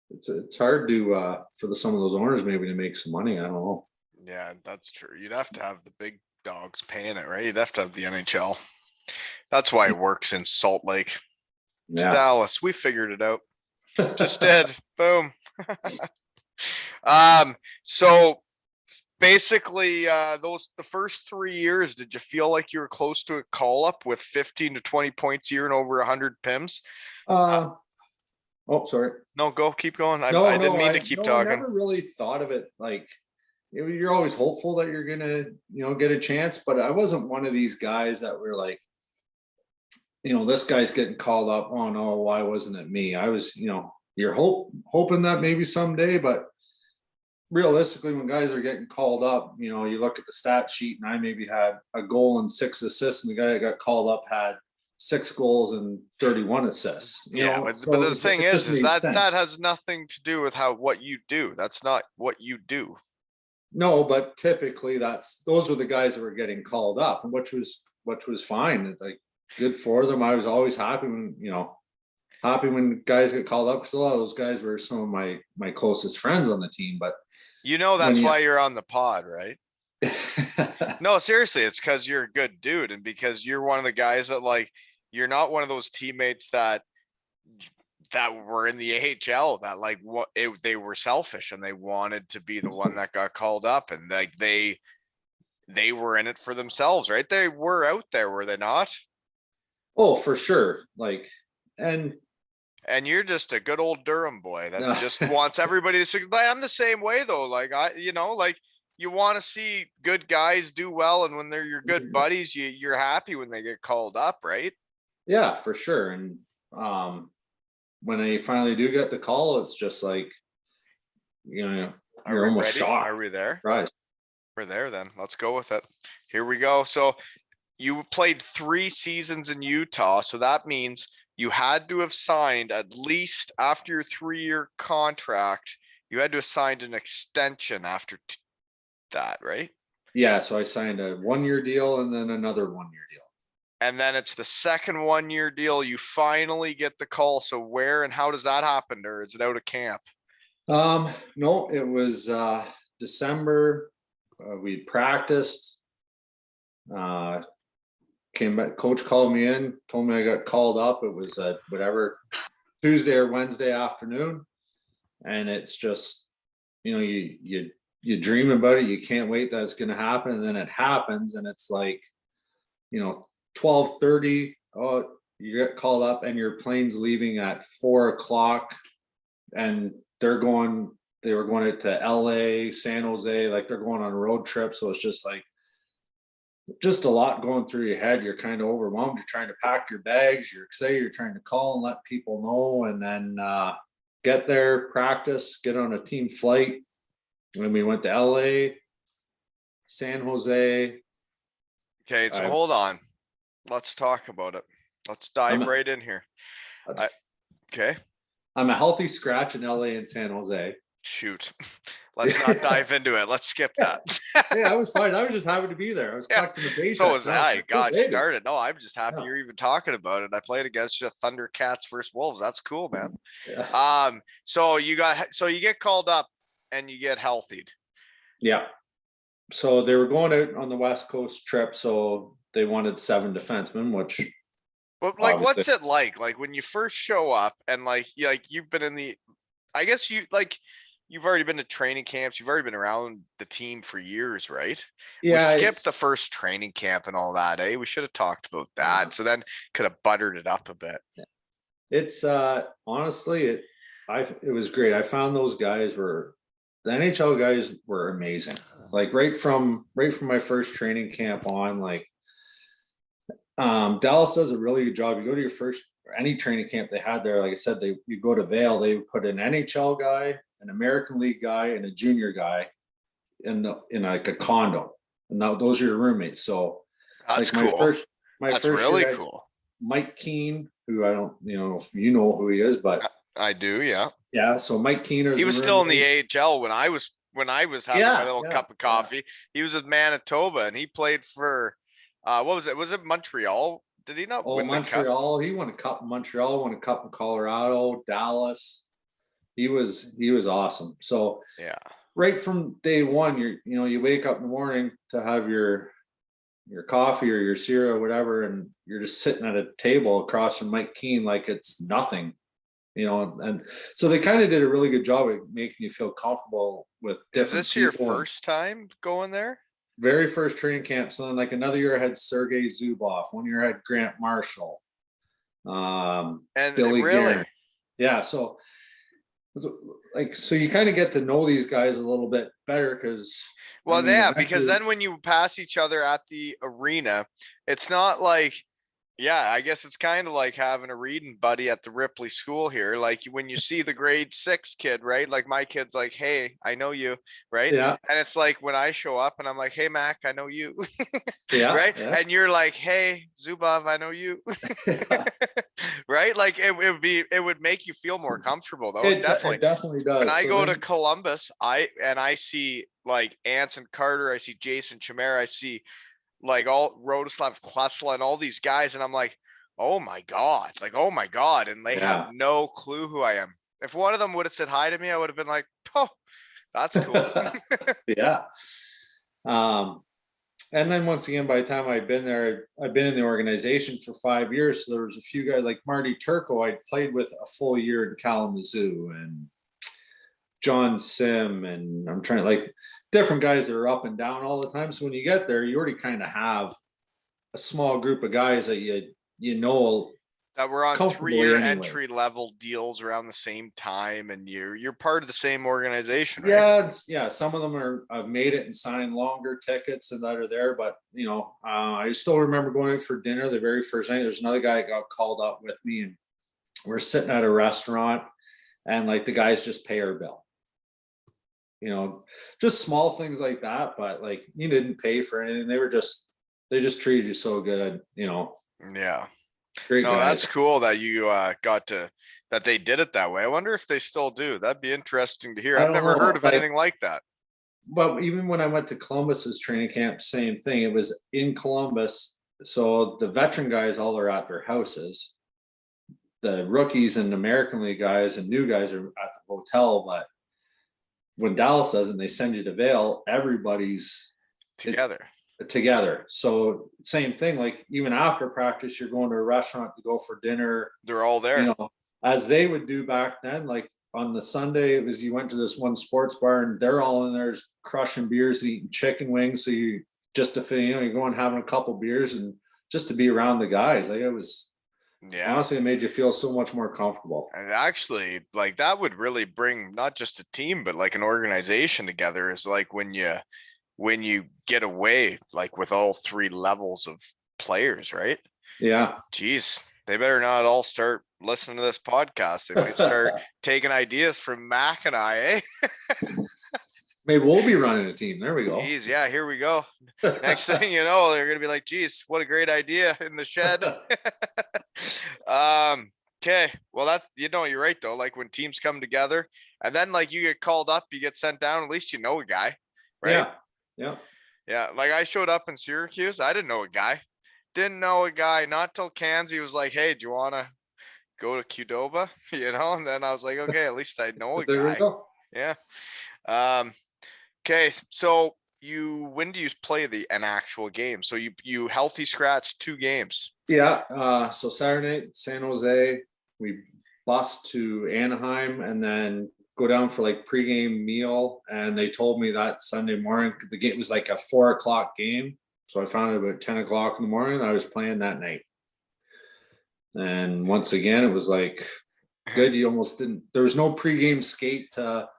it's hard to for some of those owners maybe to make some money. I don't know. Yeah, that's true. You'd have to have the big dogs paying it, right? You'd have to have the NHL. That's why it works in Salt Lake. It's Dallas. We figured it out. Just did. Boom. So basically the first 3 years, did you feel like you were close to a call up with 15 to 20 points a year and over 100 PIMs? Oh, sorry. No, keep going. I didn't mean to keep talking. I never really thought of it like you're always hopeful that you're gonna get a chance, but I wasn't one of these guys that were like, this guy's getting called up. Oh no, why wasn't it me? I was, you're hoping that maybe someday, but realistically, when guys are getting called up, you look at the stat sheet and I maybe had a goal and 6 assists, and the guy that got called up had 6 goals and 31 assists. But the thing is that has nothing to do with what you do. That's not what you do. No, but typically those were the guys that were getting called up, which was fine. Like good for them. I was always happy when guys get called up, because a lot of those guys were some of my closest friends on the team. But that's why you're on the pod, right? No, seriously, it's because you're a good dude, and because you're one of the guys that like you're not one of those teammates that were in the AHL that like they were selfish and they wanted to be the one that got called up, and like they were in it for themselves, right? They were out there, were they not? Oh, for sure. Like, and you're just a good old Durham boy that just wants everybody to succeed. I'm the same way though. Like like you want to see good guys do well, and when they're your good buddies, you're happy when they get called up, right? Yeah, for sure. And when they finally do get the call, it's just like, you're almost shocked. Are we there? Right. We're there then. Let's go with it. Here we go. So you played 3 seasons in Utah. So that means you had to have signed at least after your 3-year contract, you had to have signed an extension after that, right? Yeah, so I signed a 1-year deal and then another 1-year deal. And then it's the second 1-year deal. You finally get the call. So where and how does that happen? Or is it out of camp? No, it was December. We practiced. Came back, coach called me in, told me I got called up. It was whatever Tuesday or Wednesday afternoon. And it's just, you dream about it, you can't wait that it's gonna happen, and then it happens, and it's like, 12:30, oh, you get called up and your plane's leaving at 4 o'clock, and they were going to LA, San Jose, like they're going on a road trip. So it's just like, just a lot going through your head. You're kind of overwhelmed. You're trying to pack your bags. You're excited. You're trying to call and let people know, and then get there, practice, get on a team flight. And we went to LA, San Jose. Okay, so hold on. Let's talk about it. Let's dive right in here. Okay. I'm a healthy scratch in LA and San Jose. Shoot. Let's not dive into it. Let's skip that. Yeah, I was fine. I was just happy to be there. I was collecting the base. So was I. Got started. No, I'm just happy you're even talking about it. I played against the Thundercats versus Wolves. That's cool, man. Yeah. So you get called up and you get healthied. Yeah. So they were going out on the West Coast trip, so they wanted 7 defensemen, which. But like, what's it like? Like when you first show up and you've been in the, I guess you've already been to training camps. You've already been around the team for years, right? Yeah. We skipped the first training camp and all that, eh? We should have talked about that. Yeah. So then could have buttered it up a bit. Yeah. It's honestly, it was great. I found the NHL guys were amazing. Like right from my first training camp on, like Dallas does a really good job. You go to your first any training camp they had there, like I said, you go to Vail, they put an NHL guy, an American League guy, and a junior guy in like a condo. And now those are your roommates. So that's like cool. My that's first really year, cool. Mike Keene, who I don't, if you know who he is, but I do, yeah. Yeah. So Mike Keene, he was still in the AHL when I was having my little cup of coffee. Yeah. He was with Manitoba and he played for what was it? Was it Montreal? Did he not win Montreal? He won a cup in Montreal, won a cup in Colorado, Dallas. He was awesome. So yeah, right from day one, you wake up in the morning to have your coffee or your cereal or whatever, and you're just sitting at a table across from Mike Keene like it's nothing, and so they kind of did a really good job of making you feel comfortable with different Is this your first time going there? Very first training camp. So then like another year I had Sergei Zubov. 1 year I had Grant Marshall. And Billy really? Guerin. Yeah. So you kind of get to know these guys a little bit better because because then when you pass each other at the arena, it's not like, yeah, I guess it's kind of like having a reading buddy at the Ripley school here. Like when you see the grade 6 kid, right? Like my kid's like, hey, I know you, right? Yeah. And it's like when I show up and I'm like, hey, Mack, I know you. Yeah. Right. Yeah. And you're like, hey, Zubov, I know you. Right. Like it would make you feel more comfortable though. It definitely does. When I go to Columbus, I see like Anson Carter, I see Jason Chimera, I see like all Rostislav Klesla and all these guys, and I'm like, oh my god, and they have no clue who I am. If one of them would have said hi to me, I would have been like, oh, that's cool. Yeah. And then once again, by the time I'd been there, I'd been in the organization for 5 years. So there was a few guys like Marty Turco I'd played with a full year in Kalamazoo, and John Sim, and I'm trying to like different guys that are up and down all the time. So when you get there, you already kind of have a small group of guys that that were on 3-year entry level deals around the same time, and you're part of the same organization, right? Yeah. Some of them have made it and signed longer tickets and that are there, but I still remember going out for dinner the very first night. There's another guy that got called up with me, and we're sitting at a restaurant, and like the guys just pay our bill. Just small things like that, but like you didn't pay for anything. They just treated you so good, Yeah. Great No, guys. that's cool that you that they did it that way. I wonder if they still do. That'd be interesting to hear. I I've don't never know. heard of anything like that. But even when I went to Columbus's training camp, same thing. It was in Columbus. So the veteran guys all are at their houses. The rookies and American League guys and new guys are at the hotel. But when Dallas does it and they send you to Vail, everybody's Together. So same thing, like even after practice, you're going to a restaurant to go for dinner. They're all there. You know, as they would do back then, like on the Sunday, it was you went to this one sports bar and they're all in there just crushing beers and eating chicken wings. So you just to you're going having a couple beers and just to be around the guys. Like it was honestly, it made you feel so much more comfortable. And actually, like that would really bring not just a team, but like an organization together. Is like when you get away, like with all three levels of players, right? Yeah. Geez, they better not all start listening to this podcast. They might start taking ideas from Mack and I, eh? Maybe we'll be running a team. There we go. Geez, yeah, here we go. Next thing you know, they're gonna be like, geez, what a great idea in the shed. Okay. Well, that's, you're right though. Like when teams come together and then like you get called up, you get sent down, at least you know a guy, right? Yeah. Like I showed up in Syracuse. I didn't know a guy. Not till Kansi was like, hey, do you want to go to Qdoba? And then I was like, okay, at least I know a guy. There we go. Yeah. Okay. So when do you play an actual game? So you healthy scratch 2 games. Yeah. So Saturday night, San Jose, we bus to Anaheim and then go down for like pregame meal. And they told me that Sunday morning, the game was like a 4:00 game. So I found it about 10:00 in the morning. I was playing that night. And once again, it was like good. You almost didn't, there was no pregame skate to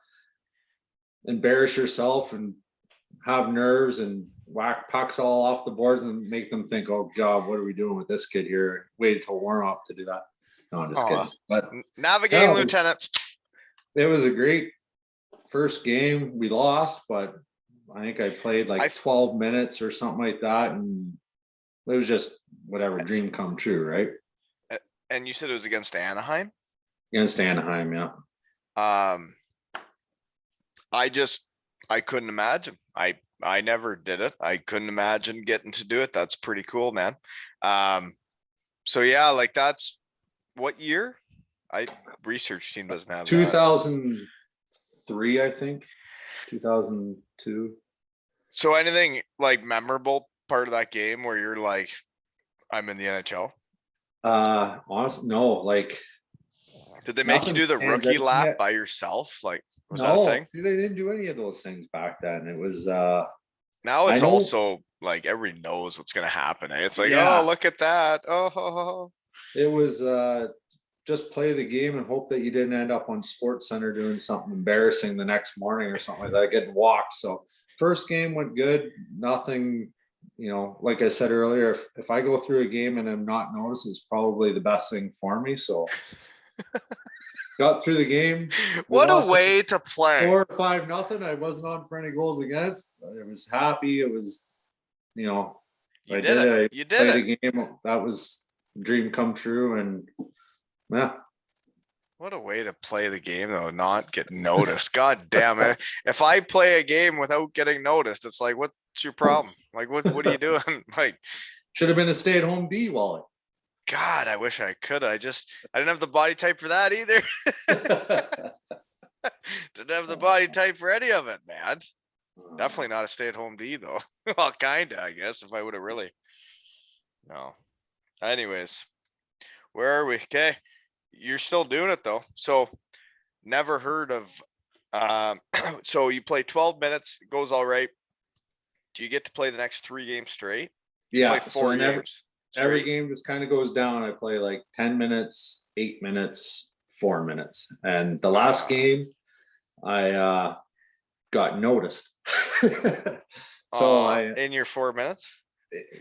embarrass yourself and have nerves and whack pucks all off the boards and make them think, oh God, what are we doing with this kid here? Wait until warm up to do that. No, I'm just kidding. But navigating lieutenant. It was a great first game. We lost, but I think I played like 12 minutes or something like that. And it was just whatever, dream come true, right? And you said it was against Anaheim? Against Anaheim, yeah. I couldn't imagine. I never did it. I couldn't imagine getting to do it. That's pretty cool, man. So yeah, like that's what year? Research team doesn't have 2003, I think. 2002. So anything like memorable part of that game where you're like, I'm in the NHL? Honestly, no. Like, did they make you do the rookie lap by yourself? Like, was that a thing? See, they didn't do any of those things back then. It was now it's also like everybody knows what's gonna happen. It's like, oh, look at that. Oh. It was just play the game and hope that you didn't end up on Sports Center doing something embarrassing the next morning or something like that, getting walked. So first game went good. Nothing, like I said earlier, if I go through a game and I'm not noticed, it's probably the best thing for me. So got through the game. What a way to play. 4 or 5-0. I wasn't on for any goals against. I was happy. It was, You did it. You did the game. That was dream come true. And yeah. What a way to play the game, though, not get noticed. God damn it. If I play a game without getting noticed, it's like, what's your problem? Like, what are you doing? Like, should have been a stay-at-home D, Wally. God, I wish I could. I didn't have the body type for that either. Didn't have the body type for any of it, man. Definitely not a stay-at-home D, though. Well, kinda, I guess, if I would have really. No. Anyways, where are we? Okay. You're still doing it though. So never heard of so you play 12 minutes, it goes all right. Do you get to play the next 3 games straight? Yeah, play 4 games. Every game just kind of goes down. I play like 10 minutes, 8 minutes, 4 minutes. And the last game I got noticed. So in your 4 minutes?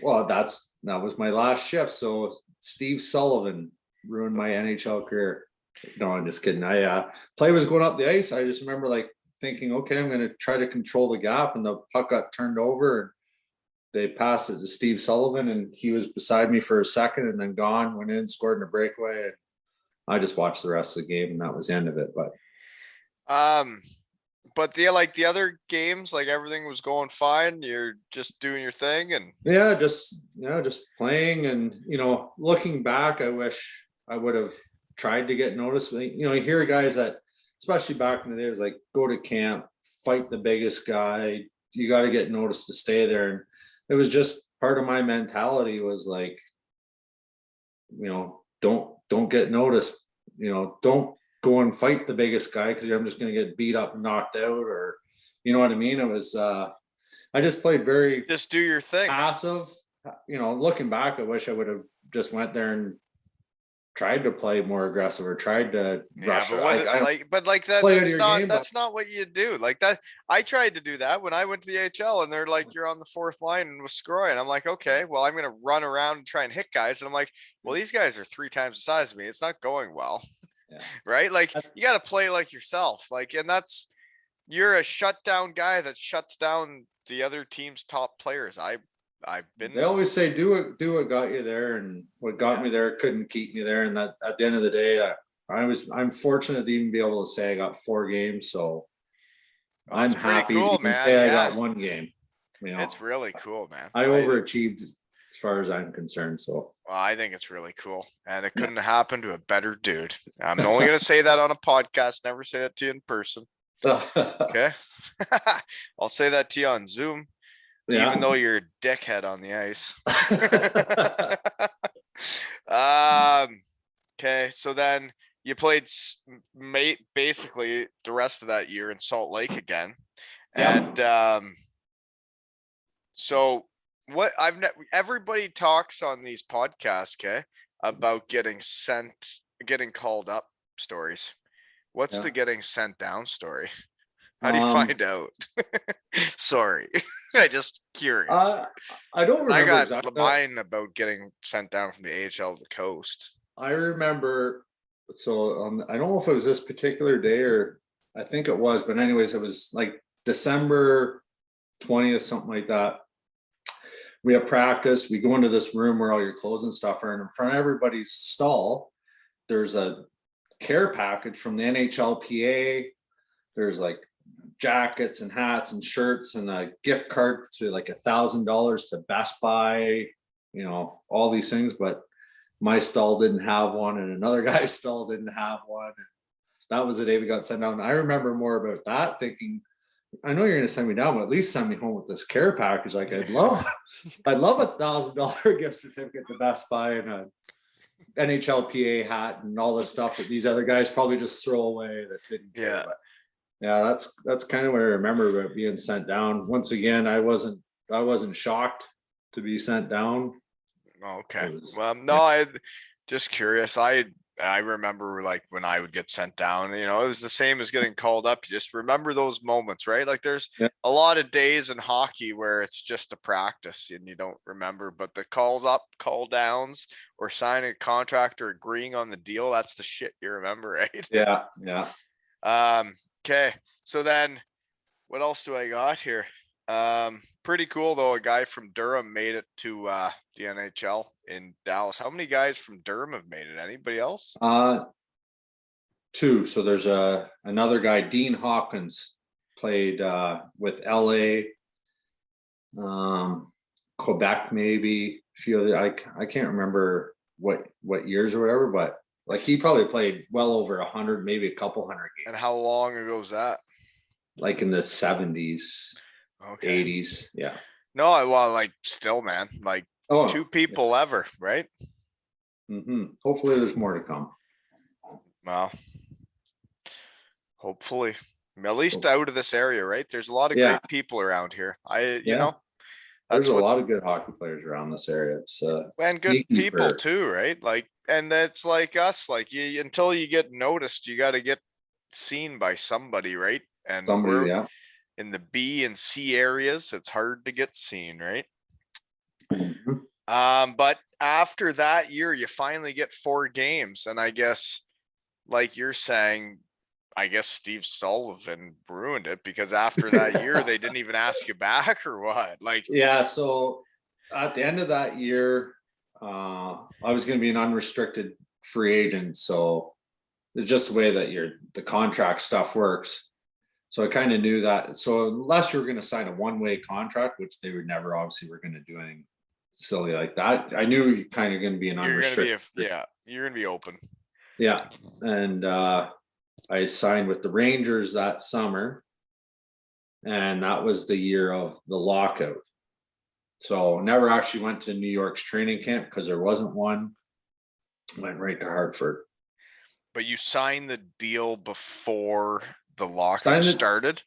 Well, that was my last shift. So Steve Sullivan ruined my NHL career. No, I'm just kidding. Play was going up the ice. I just remember like thinking, okay, I'm going to try to control the gap, and the puck got turned over. And they passed it to Steve Sullivan, and he was beside me for a second and then gone, went in, scored in a breakaway. And I just watched the rest of the game, and that was the end of it. But the other games, like everything was going fine. You're just doing your thing, and just playing. And looking back, I wish I would have tried to get noticed. You hear guys that, especially back in the day, was like, go to camp, fight the biggest guy. You got to get noticed to stay there. And it was just part of my mentality was like, don't get noticed. Don't go and fight the biggest guy because I'm just going to get beat up and knocked out, or you know what I mean? It was I just played very just do your thing, passive. Looking back, I wish I would have just went there and tried to play more aggressive or tried to rush. That's not what you do. Like that, I tried to do that when I went to the HL, and they're like, you're on the fourth line and was scoring. I'm like, okay, well, I'm gonna run around and try and hit guys, and I'm like, well, these guys are 3 times the size of me. It's not going well. Yeah. Right? Like you got to play like yourself. Like, and you're a shutdown guy that shuts down the other team's top players. They always say do what got you there, and what got me there couldn't keep me there. And that at the end of the day, I'm fortunate to even be able to say I got 4 games. So I'm happy to even say I got 1 game. It's really cool, man. I overachieved as far as I'm concerned. So I think it's really cool, and it couldn't happen to a better dude. I'm only gonna say that on a podcast. Never say that to you in person. Okay. I'll say that to you on Zoom. Yeah. Even though you're a dickhead on the ice. Okay, so then you played basically the rest of that year in Salt Lake again. And so what everybody talks on these podcasts, okay, about getting called up stories. What's the getting sent down story? How do you find out? Sorry, I just curious. I don't remember. I got exactly mine about getting sent down from the AHL to the coast. I remember. So I don't know if it was this particular day or I think it was, but anyways, it was like December 20th, something like that. We have practice. We go into this room where all your clothes and stuff are, and in front of everybody's stall, there's a care package from the NHLPA. There's like jackets and hats and shirts and a gift card to like $1,000 to Best Buy, all these things. But my stall didn't have one, and another guy's stall didn't have one. And that was the day we got sent down. I remember more about that, thinking, I know you're going to send me down, but at least send me home with this care package. Like I'd love $1,000 gift certificate to Best Buy and a NHLPA hat and all this stuff that these other guys probably just throw away that didn't care. But yeah, that's kind of what I remember about being sent down. Once again, I wasn't shocked to be sent down. Okay. I'm just curious. I remember like when I would get sent down, it was the same as getting called up. You just remember those moments, right? Like there's a lot of days in hockey where it's just a practice and you don't remember, but the calls up, call downs, or signing a contract or agreeing on the deal, that's the shit you remember, right? Yeah. Okay. So then what else do I got here? Pretty cool though. A guy from Durham made it to the NHL in Dallas. How many guys from Durham have made it? Anybody else? 2. So there's another guy, Dean Hopkins, played with LA, Quebec, maybe a few other. I can't remember what years or whatever, but like he probably played well over 100, maybe a couple hundred games. And how long ago was that? Like in the 70s, 80s. Yeah. No, well, like still, man, like 2 people ever, right? Mm-hmm. Hopefully there's more to come. Well, hopefully, at least out of this area, right? There's a lot of great people around here. There's a lot of good hockey players around this area. It's and good people too, right? Like, and that's like us. Like you, until you get noticed, you got to get seen by somebody, right? And somebody, in the B and C areas, it's hard to get seen, right? Mm-hmm. But after that year, you finally get 4 games, and I guess, like you're saying, I guess Steve Sullivan ruined it because after that year, they didn't even ask you back or what? Like, yeah. So at the end of that year, I was going to be an unrestricted free agent. So it's just the way that the contract stuff works. So I kind of knew that. So unless you were going to sign a one-way contract, which they would never obviously were going to do anything silly like that, I knew you're kind of going to be an unrestricted. You're going to be open. Yeah. And I signed with the Rangers that summer. And that was the year of the lockout. So never actually went to New York's training camp because there wasn't one. Went right to Hartford. But you signed the deal before the lockout started?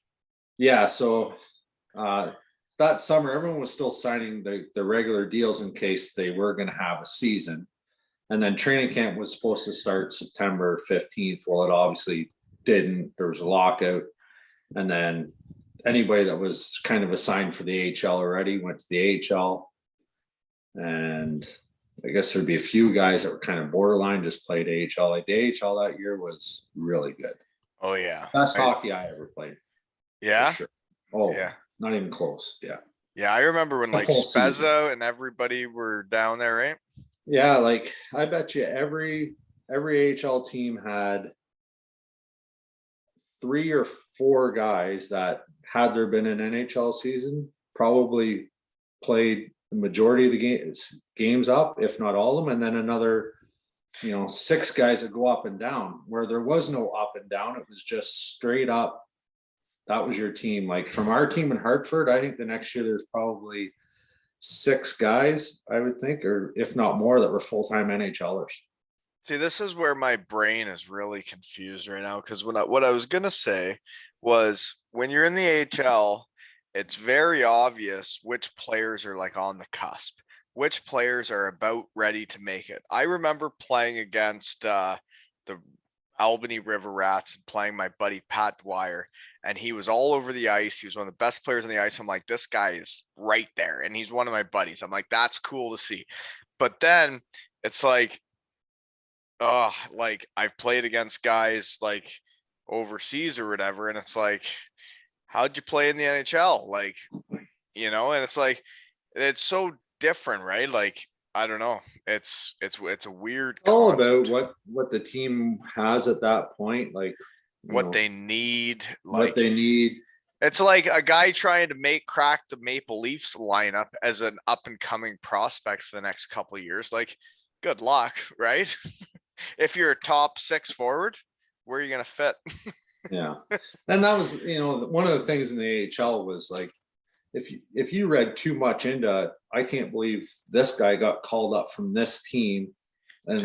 Yeah. So that summer, everyone was still signing the regular deals in case they were going to have a season. And then training camp was supposed to start September 15th. Well, it obviously didn't. There was a lockout. And then anybody that was kind of assigned for the AHL already went to the AHL. And I guess there'd be a few guys that were kind of borderline, just played AHL. Like the AHL that year was really good. Oh, yeah. Best hockey I ever played. Yeah. Sure. Oh, yeah. Not even close. Yeah. Yeah. I remember when like Spezza and everybody were down there, right? Yeah. Like I bet you every AHL team had 3 or 4 guys that had there been an NHL season, probably played the majority of the games up, if not all of them. And then another, 6 guys that go up and down, where there was no up and down. It was just straight up. That was your team. Like from our team in Hartford, I think the next year there's probably 6 guys, I would think, or if not more, that were full-time NHLers. See, this is where my brain is really confused right now. Because what I was going to say was when you're in the AHL, it's very obvious which players are like on the cusp, which players are about ready to make it. I remember playing against the Albany River Rats and playing my buddy Pat Dwyer, and he was all over the ice. He was one of the best players on the ice. I'm like, this guy is right there, and he's one of my buddies. I'm like, that's cool to see. But then it's like, like I've played against guys like overseas or whatever, and it's like, how'd you play in the NHL? Like, and it's like, it's so different, right? Like, I don't know. It's a weird all concept. about what the team has at that point, like what they need, what they need. It's like a guy trying to crack the Maple Leafs lineup as an up and coming prospect for the next couple of years. Like, good luck, right? If you're a top 6 forward, where are you going to fit? Yeah. And that was, one of the things in the AHL was like, if you read too much into, I can't believe this guy got called up from this team and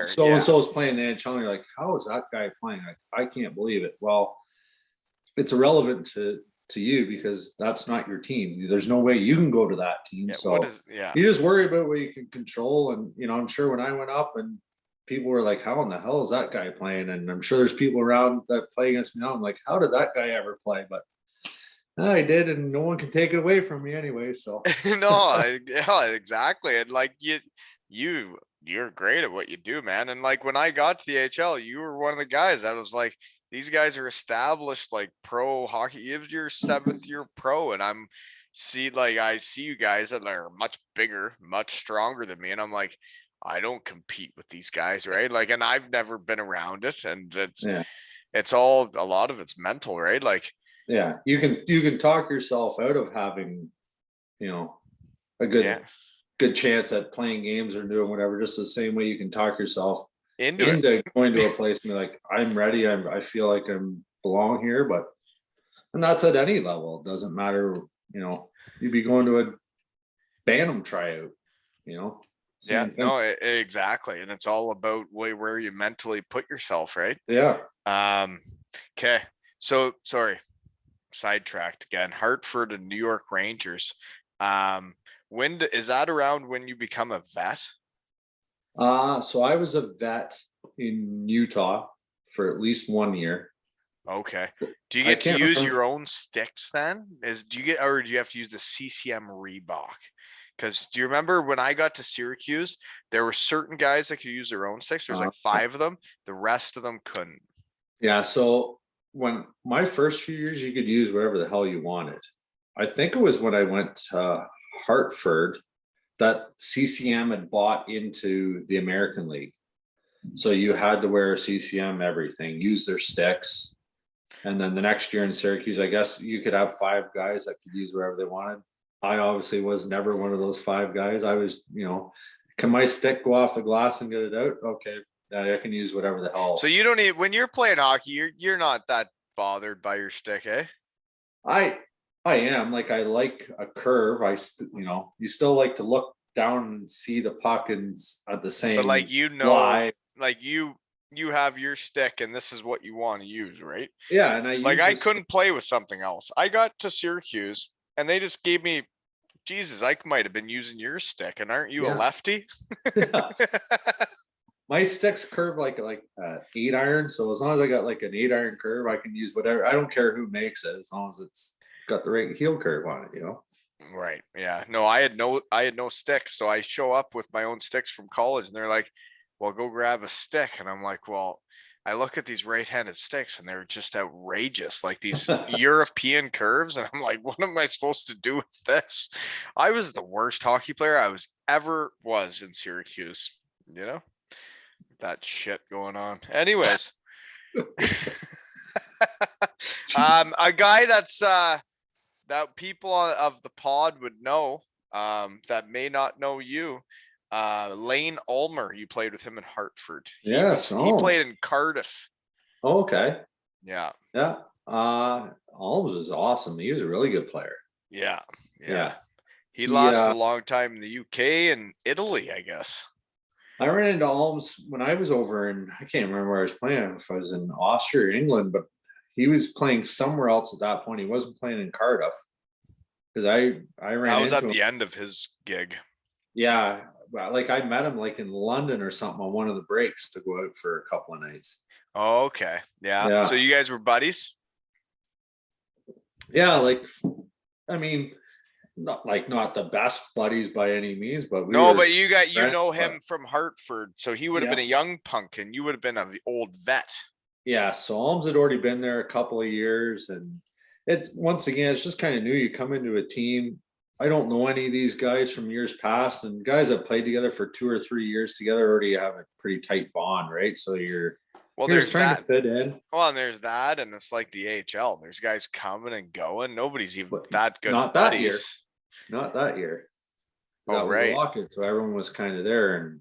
so-and-so is playing the NHL, and you're like, how is that guy playing? I can't believe it. Well, it's irrelevant to you because that's not your team. There's no way you can go to that team. You just worry about what you can control. And, I'm sure when I went up and people were like, how in the hell is that guy playing? And I'm sure there's people around that play against me now. I'm like, how did that guy ever play? But I did, and no one can take it away from me anyway. So yeah, exactly. And like you're great at what you do, man. And like when I got to the AHL, you were one of the guys that was like, these guys are established like pro hockey. It was your 7th year pro, and I see you guys that are much bigger, much stronger than me, and I'm like, I don't compete with these guys, right? Like, and I've never been around it, and it's all, a lot of it's mental, right? Like, yeah, you can talk yourself out of having, a good chance at playing games or doing whatever, just the same way you can talk yourself into going to a place and be like, I'm ready. I feel like I'm belong here, and that's at any level. It doesn't matter, you'd be going to a Bantam tryout, Yeah, no, exactly. And it's all about where you mentally put yourself, right? Yeah. Okay. So sorry, sidetracked again. Hartford and New York Rangers. When is that around when you become a vet? So I was a vet in Utah for at least 1 year. Okay. Do you get to use your own sticks then? Do you have to use the CCM Reebok? Because do you remember when I got to Syracuse, there were certain guys that could use their own sticks. There's like 5 of them. The rest of them couldn't. Yeah. So when my first few years, you could use whatever the hell you wanted. I think it was when I went to Hartford that CCM had bought into the American League. So you had to wear a CCM everything, use their sticks. And then the next year in Syracuse, I guess you could have 5 guys that could use wherever they wanted. I obviously was never one of those 5 guys. I was, can my stick go off the glass and get it out? Okay, I can use whatever the hell. So you don't need, when you're playing hockey, you're not that bothered by your stick, eh? I am, like, I like a curve. You still like to look down and see the puck and at the same. But like lie. like you have your stick and this is what you want to use, right? Yeah, and I couldn't play with something else. I got to Syracuse and they just gave me, Jesus, I might have been using your stick, and aren't you a lefty? Yeah. My stick's curved like 8 iron, so as long as I got like an 8 iron curve, I can use whatever. I don't care who makes it, as long as it's got the right heel curve on it, Right. Yeah. No, I had no sticks, so I show up with my own sticks from college, and they're like, "Well, go grab a stick," and I'm like, "Well." I look at these right-handed sticks and they're just outrageous, like these European curves. And I'm like, what am I supposed to do with this? I was the worst hockey player I ever was in Syracuse, that shit going on. Anyways, a guy that's that people of the pod would know, that may not know you. Lane Ulmer, you played with him in Hartford. Yes, he played in Cardiff. Oh, okay. Yeah. Alms was awesome. He was a really good player. Yeah. He lasted a long time in the UK and Italy, I guess. I ran into Alms when I was over in, I can't remember where I was playing, if I was in Austria or England, but he was playing somewhere else at that point. He wasn't playing in Cardiff. Because I ran that was into at the end of his gig. Yeah. Well, like I met him like in London or something on one of the breaks to go out for a couple of nights. Oh, okay. Yeah. So you guys were buddies? Yeah, I mean, not the best buddies by any means, but but you know him from Hartford, so he would have been a young punk and you would have been an old vet. Yeah, so Alms had already been there a couple of years, and it's just kind of new. You come into a team. I don't know any of these guys from years past, and guys that played together for 2 or 3 years together already have a pretty tight bond, right? So you're just trying to fit in. Well, and there's that, and it's like the AHL. There's guys coming and going. Nobody's even that good. Not buddies. That year. Not that year. That was right. Lockout, so everyone was kind of there. And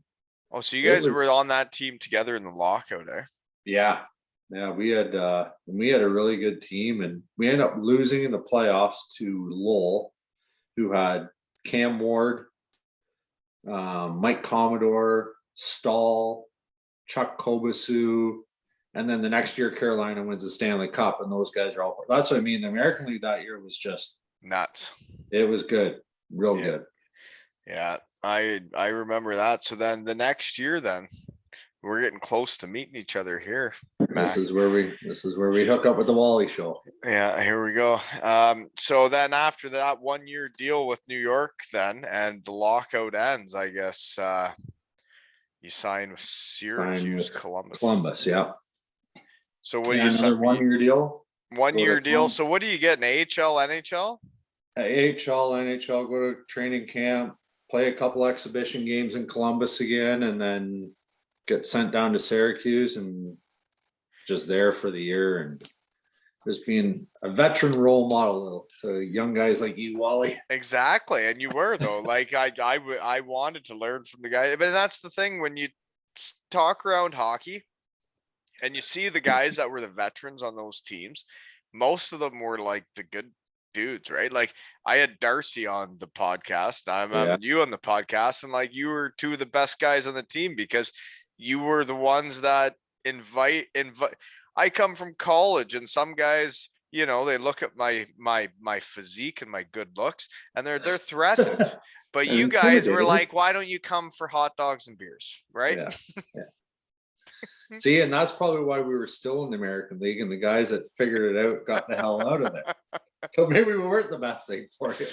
so you guys were on that team together in the lockout, eh? Yeah. Yeah, we had a really good team, and we ended up losing in the playoffs to Lowell, who had Cam Ward, Mike Commodore, Stahl, Chuck Kobasu, and then the next year Carolina wins the Stanley Cup, and those guys are all. That's what I mean. The American League that year was just nuts. It was good, real good. Yeah, I remember that. So then the next year, we're getting close to meeting each other here. Mack. This is where we hook up with the Wally show. Yeah, here we go. So then after that 1 year deal with New York, and the lockout ends, I guess you sign with Syracuse, Columbus, yeah. So what do you another 1 year deal? 1 year deal. So what do you get? An AHL, NHL? AHL, NHL. Go to training camp, play a couple exhibition games in Columbus again, and then get sent down to Syracuse and just there for the year, and just being a veteran role model to young guys like you, Wally. Exactly. And you were, though. Like I wanted to learn from the guy, but that's the thing when you talk around hockey and you see the guys that were the veterans on those teams, most of them were like the good dudes, right? Like I had Darcy on the podcast. I'm having you on the podcast, and like you were two of the best guys on the team because you were the ones that invite. I come from college, and some guys, they look at my physique and my good looks, and they're threatened. But you guys were like, why don't you come for hot dogs and beers, right? Yeah. See, and that's probably why we were still in the American League, and the guys that figured it out got the hell out of there. So maybe we weren't the best thing for you.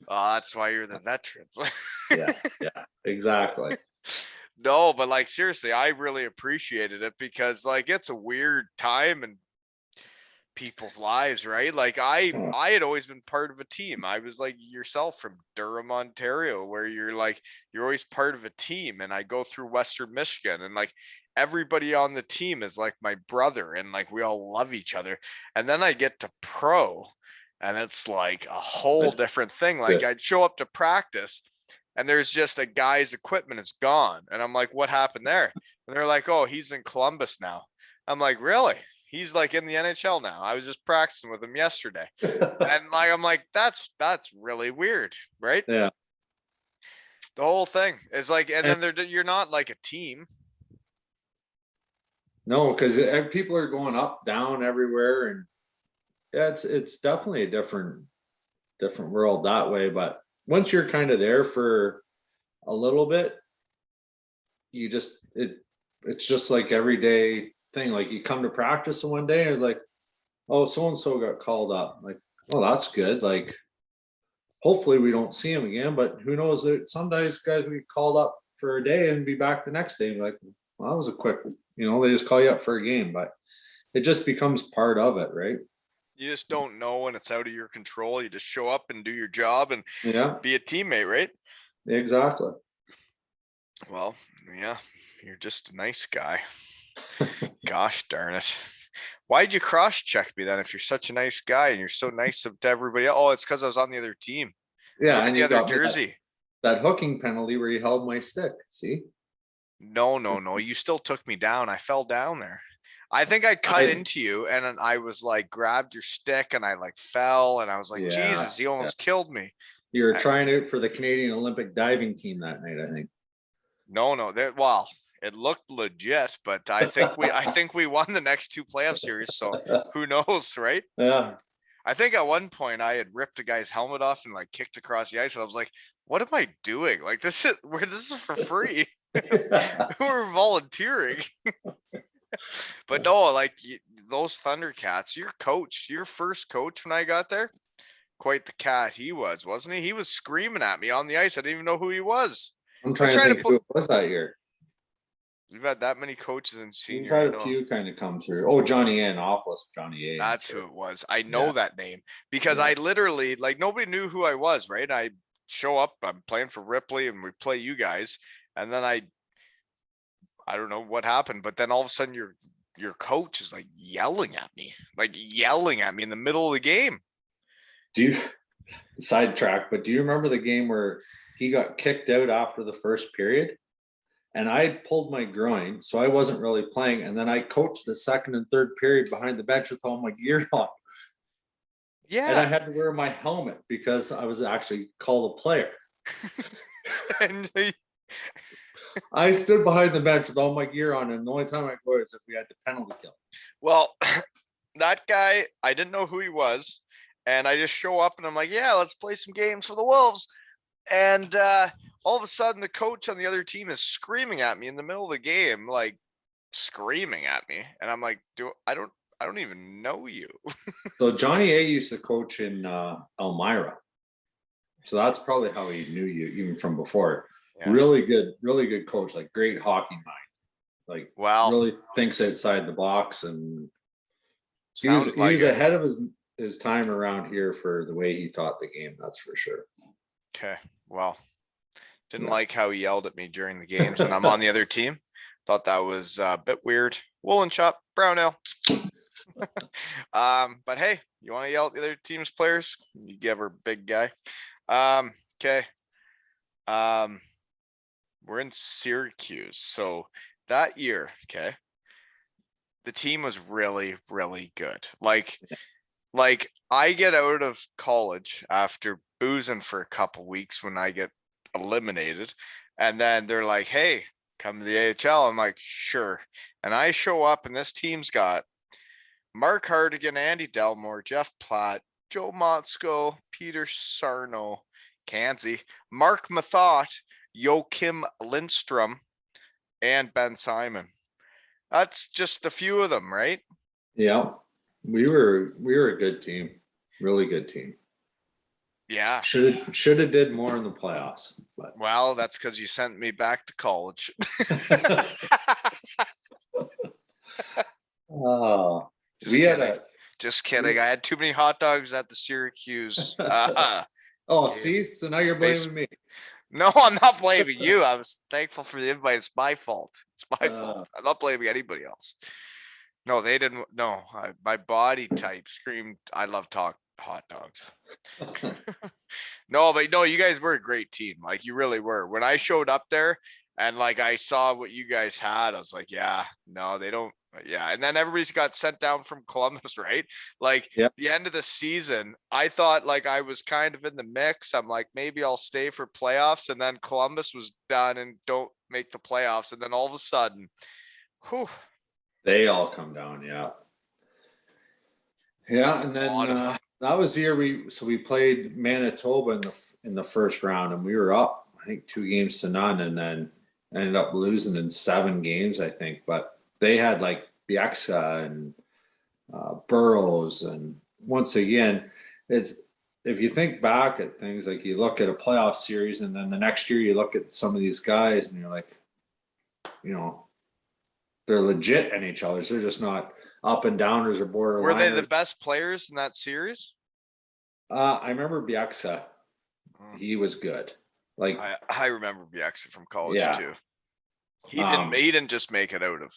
Oh, that's why you're the veterans. Yeah, exactly. No, but like seriously, I really appreciated it because like it's a weird time, and people's lives, right? Like I had always been part of a team. I was like yourself from Durham, Ontario, where you're always part of a team. And I go through Western Michigan, and like everybody on the team is like my brother, and like we all love each other. And then I get to pro, and it's like a whole different thing. Like I'd show up to practice, and there's just a guy's equipment is gone, and I'm like, what happened there? And they're like, oh, he's in Columbus now. I'm like, really? He's like in the NHL now. I was just practicing with him yesterday. And like, I'm like, that's really weird, right? Yeah. The whole thing is like, and then you're not like a team. No, because people are going up, down everywhere, and yeah, it's definitely a different world that way. But once you're kind of there for a little bit, you just it's just like everyday thing. Like you come to practice and one day and it's like, oh, so and so got called up. Like, oh, that's good. Like, hopefully we don't see him again, but who knows? That some days guys we get called up for a day and be back the next day. And like, well, that was a quick, they just call you up for a game, but it just becomes part of it, right? You just don't know when it's out of your control. You just show up and do your job and be a teammate, right? Exactly. Well, yeah, you're just a nice guy. Gosh darn it. Why'd you cross check me then if you're such a nice guy and you're so nice to everybody? Oh, it's because I was on the other team. Yeah, and the other jersey. That hooking penalty where you held my stick. See? No. You still took me down. I fell down there. I think I cut into you, and then I was like grabbed your stick and I like fell, and I was like, Jesus, he almost killed me. You were trying out for the Canadian Olympic diving team that night, I think. No, well, it looked legit, but I think we won the next two playoff series, so who knows, right? Yeah. I think at one point I had ripped a guy's helmet off and like kicked across the ice, and I was like, what am I doing? Like this is for free. We're volunteering. But no, like those Thundercats, your first coach when I got there, quite the cat he was, wasn't he? He was screaming at me on the ice. I didn't even know who he was. I'm trying to think who it was that year. We've had that many coaches in senior. We've had a few kind of come through. Oh, Johnny Anopoulos, Johnny A. That's who it was. I know that name because I literally, like, nobody knew who I was, right? I show up, I'm playing for Ripley, and we play you guys, and then I don't know what happened, but then all of a sudden your coach is like yelling at me in the middle of the game. Do you sidetrack? But do you remember the game where he got kicked out after the first period? And I had pulled my groin, so I wasn't really playing. And then I coached the second and third period behind the bench with all my gear on. Yeah. And I had to wear my helmet because I was actually called a player. And I stood behind the bench with all my gear on, and the only time I go is if we had to penalty kill. Well, that guy, I didn't know who he was. And I just show up and I'm like, yeah, let's play some games for the Wolves. And all of a sudden the coach on the other team is screaming at me in the middle of the game, like screaming at me. And I'm like, I don't even know you. So Johnny A used to coach in Elmira. So that's probably how he knew you even from before. Yeah. Really good coach, like great hockey mind. Like really thinks outside the box, and he was ahead of his time around here for the way he thought the game, that's for sure. Okay. Well, didn't like how he yelled at me during the games when I'm on the other team. Thought that was a bit weird. Woolen chop, brown ale. But hey, you want to yell at the other team's players? You give her big guy. Okay. We're in Syracuse. So that year, okay, the team was really, really good. Like I get out of college after boozing for a couple weeks when I get eliminated, and then they're like, hey, come to the AHL. I'm like, sure. And I show up, and this team's got Mark Hardigan, Andy Delmore, Jeff Platt, Joe Motzko, Peter Sarno, Kansi, Mark Mathot, Joachim Lindstrom, and Ben Simon. That's just a few of them, right? Yeah. We were a good team. Really good team. Yeah. Should have did more in the playoffs. But. Well, that's because you sent me back to college. Just kidding. I had too many hot dogs at the Syracuse. Oh, see? So now you're blaming me. No, I'm not blaming you. I was thankful for the invite. It's my fault. It's my fault. I'm not blaming anybody else. No, they didn't. No, my body type screamed, I love hot dogs. No, but no, you guys were a great team. Like, you really were. When I showed up there and like I saw what you guys had, I was like, yeah, no, they don't. Yeah. And then everybody's got sent down from Columbus, right? Like, the end of the season, I thought like I was kind of in the mix. I'm like, maybe I'll stay for playoffs. And then Columbus was done and don't make the playoffs. And then all of a sudden, whew. They all come down. Yeah. Yeah. And then that was the year we played Manitoba in the first round, and we were up, I think, 2-0 and then ended up losing in 7 games, I think. But they had like Bieksa and Burrows, and once again, it's, if you think back at things, like you look at a playoff series, and then the next year you look at some of these guys, and you're like, they're legit NHLers. They're just not up and downers or borderliners. Were they the best players in that series? I remember Bieksa. He was good. Like, I remember Bieksa from college too. He didn't just make it out of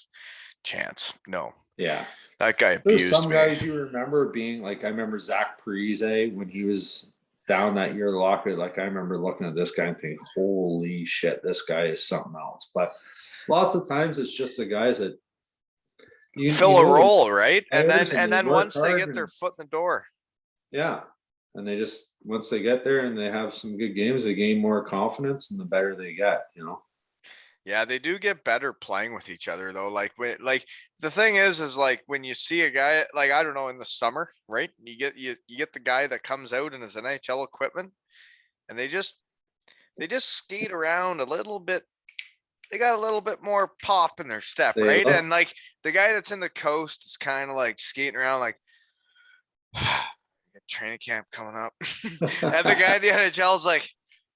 chance. No. Yeah. That guy abused There's some me. guys you remember being like, I remember Zach Parise when he was down that year locker. Like, I remember looking at this guy and thinking, holy shit, this guy is something else. But lots of times it's just the guys that you fill a role, right? And then once they get their foot in the door. Yeah. And they just, once they get there and they have some good games, they gain more confidence, and the better they get, Yeah, they do get better playing with each other though. Like, the thing is like when you see a guy, like, I don't know, in the summer, right? You get the guy that comes out in his NHL equipment, and they just skate around a little bit. They got a little bit more pop in their step, right? And like the guy that's in the coast is kind of like skating around like, training camp coming up. And the guy in the NHL is like,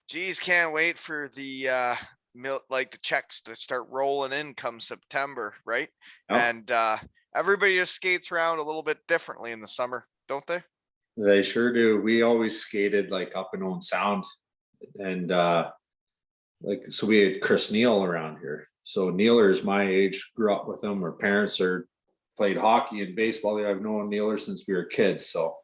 geez, can't wait for the the checks to start rolling in come September, right? And everybody just skates around a little bit differently in the summer, don't they? They sure do. We always skated like up in Owen Sound, and so we had Chris Neal around here. So Nealer is my age, grew up with him. Our parents played hockey and baseball. I've known Nealer since we were kids. So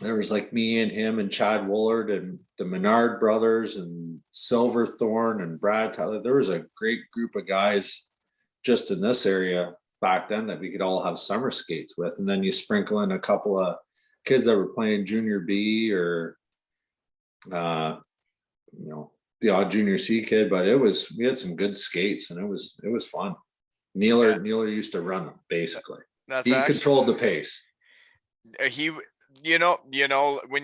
there was like me and him and Chad Woolard and the Menard brothers and Silverthorne and Brad Tyler. There was a great group of guys just in this area back then that we could all have summer skates with. And then you sprinkle in a couple of kids that were playing junior B or, the odd junior C kid, but we had some good skates, and it was fun. Nealer used to run them basically. He controlled the pace. When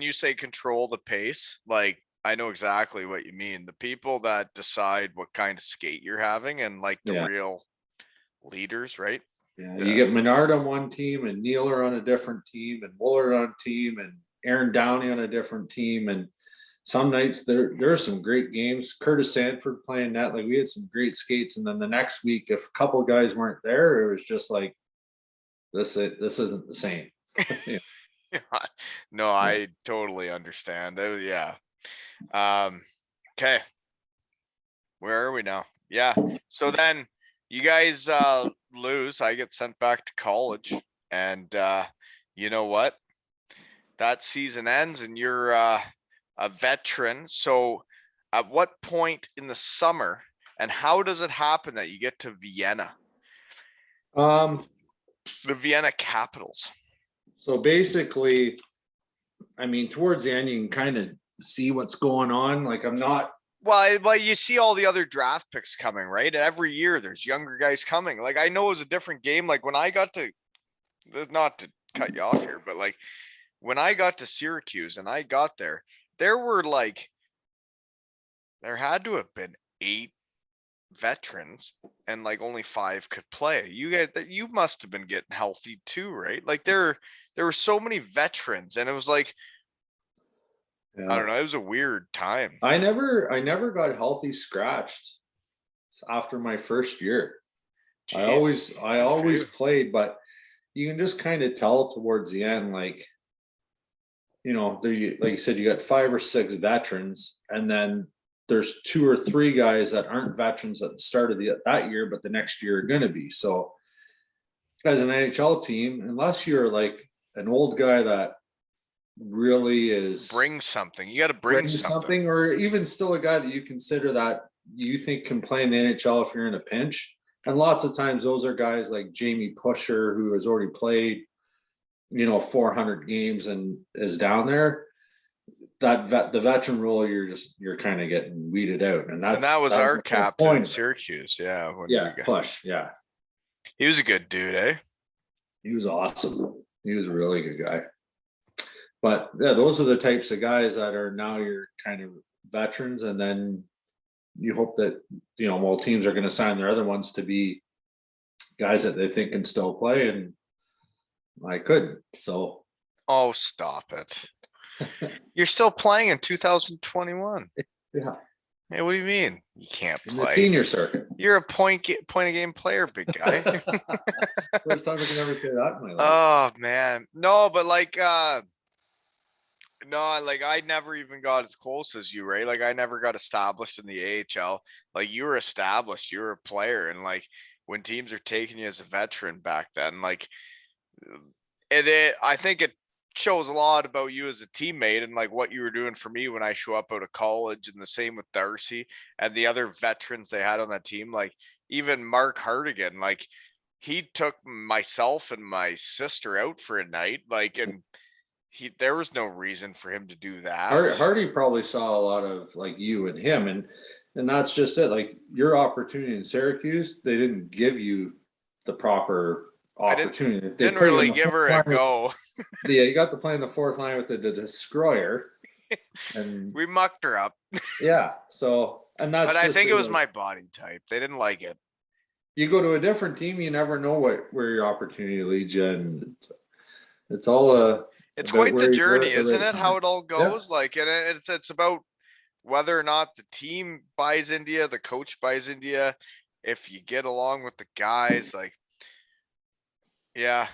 you say control the pace, like, I know exactly what you mean. The people that decide what kind of skate you're having, and like the real leaders, right? Yeah, you get Menard on one team and Nealer on a different team and Woolard on a team and Aaron Downey on a different team. And some nights there are some great games. Curtis Sanford playing net. Like, we had some great skates. And then the next week, if a couple of guys weren't there, it was just like, this isn't the same. No, I totally understand. Okay. Where are we now? Yeah. So then you guys lose. I get sent back to college, and you know what? That season ends, and you're a veteran. So at what point in the summer, and how does it happen that you get to Vienna? The Vienna Capitals. So basically, I mean, towards the end, you can kind of see what's going on. Like, I'm not. Well, you see all the other draft picks coming, right? Every year there's younger guys coming. Like, I know it was a different game. Like, when I got to, not to cut you off here, but like when I got to Syracuse and I got there had to have been 8 veterans, and like only 5 could play. You must have been getting healthy too, right? Like, there were so many veterans, and it was like, I don't know, it was a weird time. I never got healthy scratched after my first year. Jeez, I always played, but you can just kind of tell towards the end, like, there, like you said, you got 5 or 6 veterans, and then there's 2 or 3 guys that aren't veterans at the start of that year, but the next year are going to be. So as an NHL team, unless you're like an old guy that really is bring something, you got to bring something, or even still a guy that you consider that you think can play in the NHL if you're in a pinch. And lots of times those are guys like Jamie Pusher, who has already played 400 games and is down there. The veteran role, you're kind of getting weeded out, and that was our captain in Syracuse. Yeah, Push. Yeah, he was a good dude, eh? He was awesome. He was a really good guy. But yeah, those are the types of guys that are now your kind of veterans, and then you hope that teams are going to sign their other ones to be guys that they think can still play, and I couldn't. So, oh, stop it! You're still playing in 2021. Yeah. Hey, what do you mean you can't play? In the senior circuit. You're a point a game player, big guy. First time I can ever say that in my life. Oh man, no, but like, no, like I never even got as close as you, right? Like I never got established in the AHL. Like you were established, you were a player, and like when teams are taking you as a veteran back then, like I think it shows a lot about you as a teammate and like what you were doing for me when I show up out of college, and the same with Darcy and the other veterans they had on that team. Like even Mark Hardigan, like he took myself and my sister out for a night, like, and there was no reason for him to do that. Hardy probably saw a lot of like you and him, and that's just it. Like your opportunity in Syracuse, they didn't give you the proper opportunity. They didn't really give her a go. Yeah, you got to play in the 4th line with the destroyer, and we mucked her up. Yeah, so and that's. But I think it was my body type. They didn't like it. You go to a different team, you never know where your opportunity leads you, and it's all it's quite the journey, isn't it? How it all goes, yeah. Like, and it's about whether or not the team buys into you, the coach buys into you, if you get along with the guys, like. Yeah,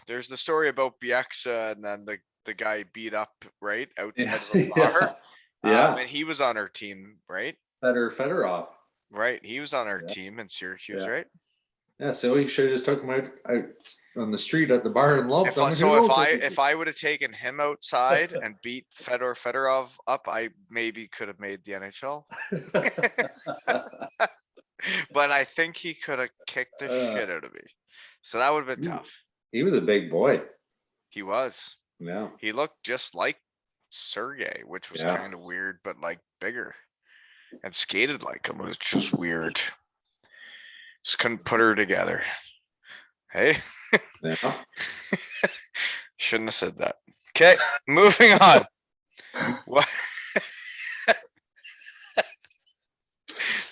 there's the story about Bieksa, and then the guy beat up right outside of the bar. Yeah, and he was on our team, right? Fedorov. Right, he was on our team in Syracuse, right? Yeah, so he should have just took him out on the street at the bar and lumped him. If I would have taken him outside and beat Fedorov up, I maybe could have made the NHL. But I think he could have kicked the shit out of me. So that would have been tough. He was a big boy. He was. Yeah. He looked just like Sergey, which was kind of weird, but like bigger, and skated like him, which was weird. Just couldn't put her together. Hey. Yeah. Shouldn't have said that. Okay, moving on. What?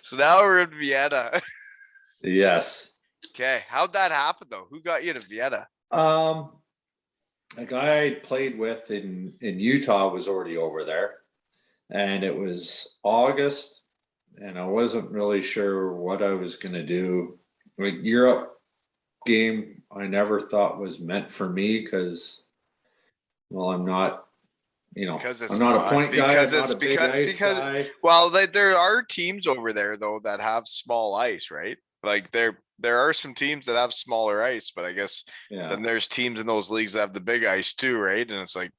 So now we're in Vienna. Yes. Okay, how'd that happen though? Who got you to Vienna? A guy I played with in Utah was already over there, and it was August, and I wasn't really sure what I was going to do. Like Europe game, I never thought was meant for me because, well, I'm not, I'm not a point guy. I'm not a big ice guy. Well, there are teams over there though that have small ice, right? Like there are some teams that have smaller ice, but I guess then there's teams in those leagues that have the big ice too, right? And it's like,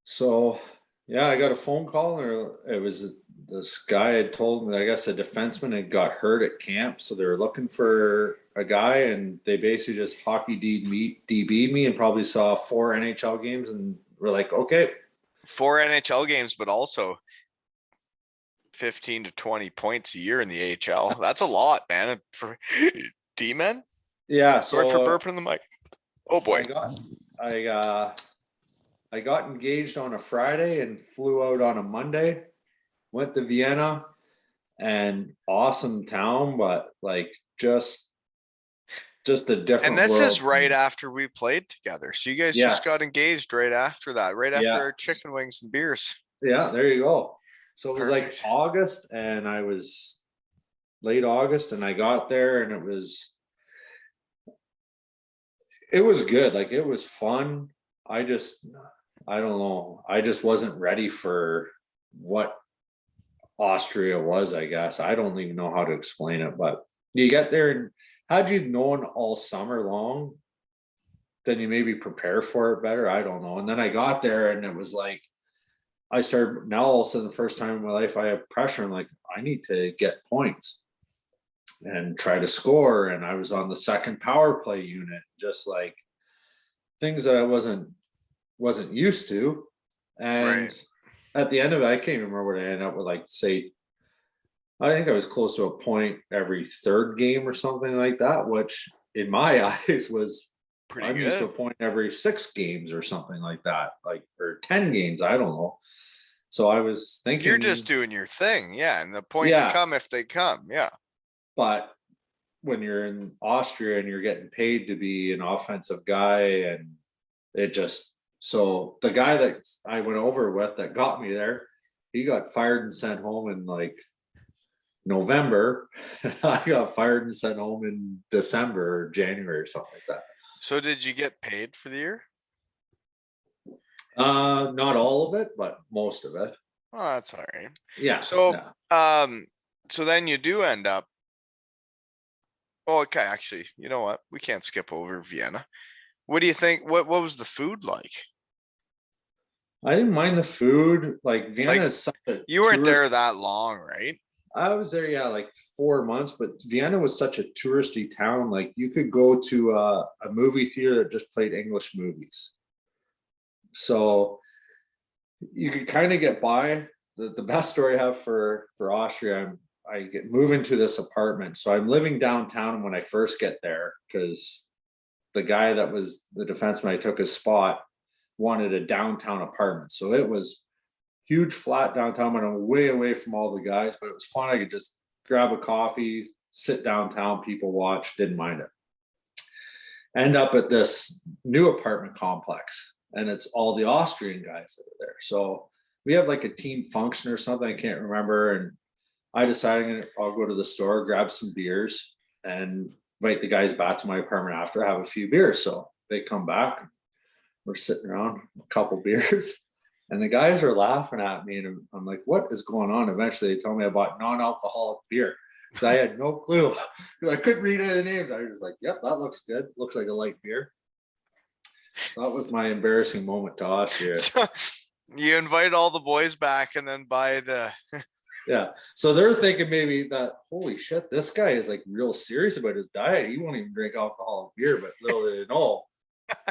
so yeah, I got a phone call, and it was this guy had told me, I guess a defenseman had got hurt at camp, so they were looking for a guy, and they basically just hockey DB'd me and probably saw 4 NHL games, and we're like, okay. 4 NHL games, but also 15 to 20 points a year in the AHL. That's a lot, man, for D-men. Yeah. Sorry for burping in the mic. Oh boy. I got engaged on a Friday and flew out on a Monday. Went to Vienna, and awesome town, but like just a different. And this world. Is right after we played together. So you guys just got engaged right after that, right after our chicken wings and beers. Yeah, there you go. So it was like August, and I was late August, and I got there, and it was good. Like it was fun. I don't know. I just wasn't ready for what Austria was, I guess. I don't even know how to explain it, but you get there and had you known all summer long, then you maybe prepare for it better. I don't know. And then I got there and it was like, I started now all of a sudden the first time in my life I have pressure. I'm like, I need to get points and try to score. And I was on the second power play unit, just like things that I wasn't used to. And Right. at the end of it, I can't remember what I ended up with, like say, I think I was close to a point every third game or something like that, which in my eyes was Pretty I'm used to a good. point every 6 games or something like that, like or 10 games, I don't know. So I was You're just thinking, doing your thing. Yeah. And the points yeah, come if they come. Yeah. but when you're in Austria and you're getting paid to be an offensive guy, and it just so the guy that I went over with that got me there, he got fired and sent home in like November. I got fired and sent home in December or January or something like that. So did you get paid for the year? Not all of it, but most of it. Oh, that's all right. Yeah, So, yeah. so then you do end up. Oh, okay. Actually, you know what? We can't skip over Vienna. What do you think? What was the food like? I didn't mind the food. Like Vienna Like, is such a you weren't tourist. there that long, right? I was there, yeah, like 4 months, but Vienna was such a touristy town. Like you could go to a movie theater that just played English movies. So you could kind of get by. The best story I have for Austria, I get move into this apartment. So I'm living downtown when I first get there because the guy that was the defenseman I took his spot wanted a downtown apartment. So it was huge flat downtown, but I'm way away from all the guys, but it was fun. I could just grab a coffee, sit downtown, people watch, didn't mind it. End up at this new apartment complex, and it's all the Austrian guys that are there. So we have like a team function or something, I can't remember. And I decided I'll go to the store, grab some beers, and invite the guys back to my apartment after, have a few beers. So they come back, we're sitting around, a couple beers. And the guys are laughing at me, and I'm like, what is going on? Eventually, they told me I bought non-alcoholic beer because I had no clue. I couldn't read any of the names. I was just like, yep, that looks good. Looks like a light beer. So that was my embarrassing moment to Austria. So you invite all the boys back and then buy the. Yeah. So they're thinking maybe that, holy shit, this guy is like real serious about his diet. He won't even drink alcoholic beer, but little did they know.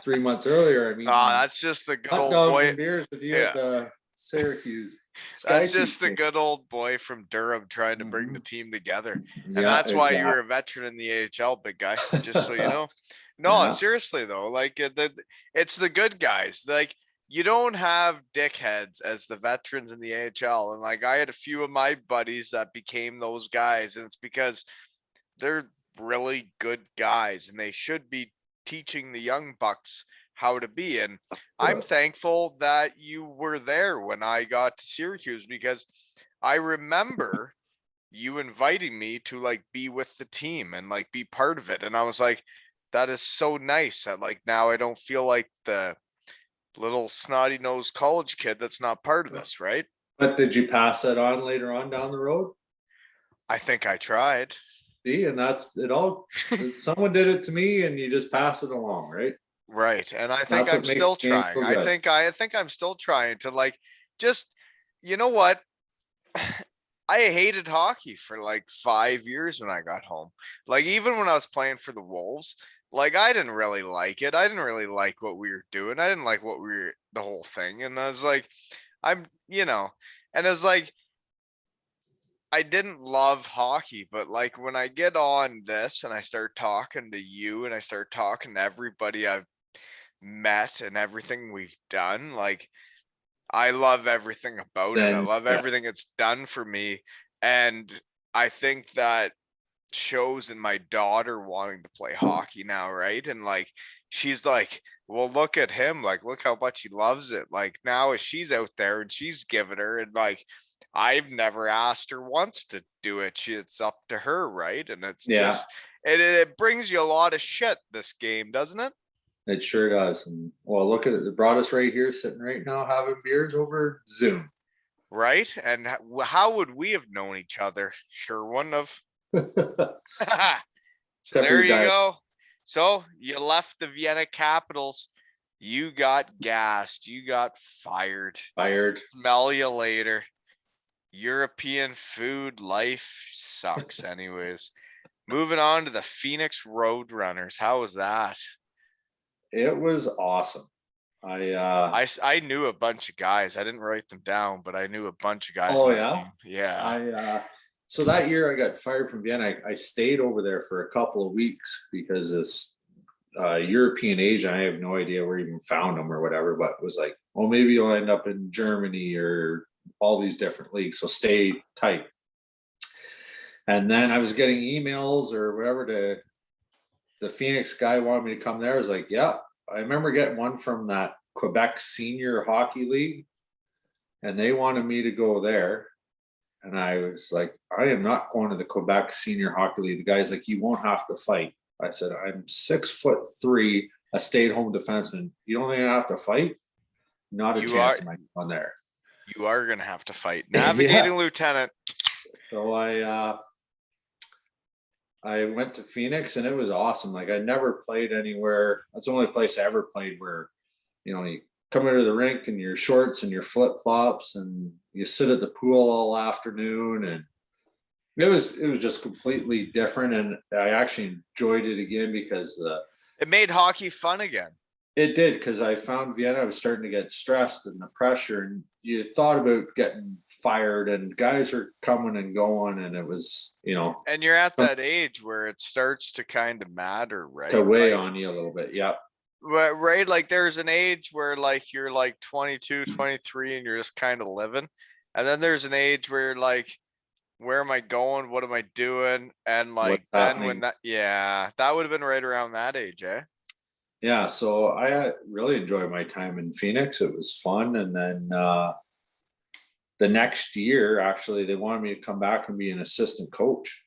3 months earlier, I mean, That's just the good hot old dogs boy. and beers with you Yeah. at the Syracuse That's Sky just the Team. good old boy from Durham trying to bring the Mhm. team together. And Yeah, that's why you exactly. were a veteran in the AHL, big guy, just so you know. No, Yeah. seriously though, like it's the good guys. Like you don't have dickheads as the veterans in the AHL. And like I had a few of my buddies that became those guys, and it's because they're really good guys and they should be teaching the young bucks how to be. And I'm thankful that you were there when I got to Syracuse, because I remember you inviting me to like be with the team and like be part of it. And I was like, that is so nice that like now I don't feel like the little snotty nosed college kid that's not part of this, right? But did you pass that on later on down the road? I think I tried. See, and that's it all. Someone did it to me, and you just pass it along, right? Right. And I think That's I'm what makes still the game trying. so good. I think I'm still trying to like just, you know what? I hated hockey for like 5 years when I got home. Like even when I was playing for the Wolves, like I didn't really like it. I didn't really like what we were doing. I didn't like what we were the whole thing. And I was like, I'm, and it was like I didn't love hockey, but like when I get on this and I start talking to you and I start talking to everybody I've met and everything we've done, like I love everything about it. I Then love yeah, everything it's done for me. And I think that shows in my daughter wanting to play hockey now, right? And like she's like, well, look at him, like look how much he loves it. Like now as she's out there and she's giving her, and like I've never asked her once to do it. It's up to her, right? And it's yeah. just it brings you a lot of shit, this game, doesn't it? It sure does. And well, look at it. It brought us right here, sitting right now, having beers over Zoom. Right? And how would we have known each other? Sure wouldn't have. So Except for there your you guy. go. So you left the Vienna Capitals. You got gassed. You got fired. Fired. Smell you later. European food life sucks, anyways. Moving on to the Phoenix Roadrunners. How was that? It was awesome. I knew a bunch of guys. I didn't write them down, but I knew a bunch of guys Oh on that yeah. team. Yeah. So that year I got fired from Vienna. I stayed over there for a couple of weeks because this European agent, I have no idea where he even found him or whatever, but was like, well, maybe you'll end up in Germany or all these different leagues. So stay tight. And then I was getting emails or whatever to the Phoenix guy wanted me to come there. I was like, yeah. I remember getting one from that Quebec Senior Hockey League, and they wanted me to go there. And I was like, I am not going to the Quebec Senior Hockey League. The guy's like, you won't have to fight. I said, I'm 6'3", a stay-at-home defenseman. You don't even have to fight? Not a You chance are in my on there. you are gonna have to fight. Navigating Yes. lieutenant. So I went to Phoenix and it was awesome. Like I never played anywhere. That's the only place I ever played where, you come into the rink in your shorts and your flip flops and you sit at the pool all afternoon, and it was just completely different. And I actually enjoyed it again because It made hockey fun again. it did, because I found Vienna, I was starting to get stressed and the pressure, and you thought about getting fired and guys are coming and going, and it was, And you're at that age where it starts to kind of matter, right? to weigh Like, on you a little bit. Yep. right, like there's an age where like you're like 22, 23 and you're just kind of living. And then there's an age where you're like, where am I going? What am I doing? And What's like then when happening? that would have been right around that age, eh? Yeah. So I really enjoyed my time in Phoenix. It was fun. And then the next year, actually, they wanted me to come back and be an assistant coach.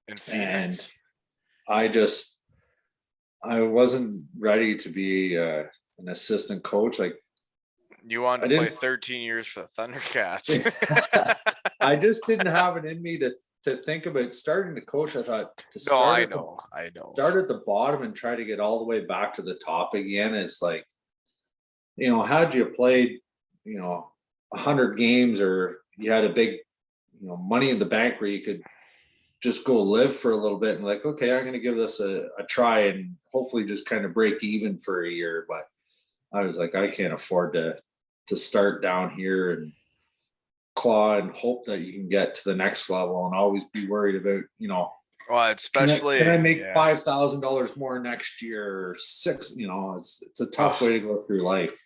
In And Phoenix. I wasn't ready to be an assistant coach. Like You wanted I to play didn't, 13 years for the Thundercats. I just didn't have it in me to think about starting to coach. I thought to No, start I know. start at the bottom and try to get all the way back to the top again. It's like, had you played, 100 games, or you had a big, money in the bank where you could just go live for a little bit and like, okay, I'm going to give this a try and hopefully just kind of break even for a year. But I was like, I can't afford to start down here and claw and hope that you can get to the next level and always be worried about, Well, can I especially, make yeah. $5,000 more next year or six? It's a tough way to go through life.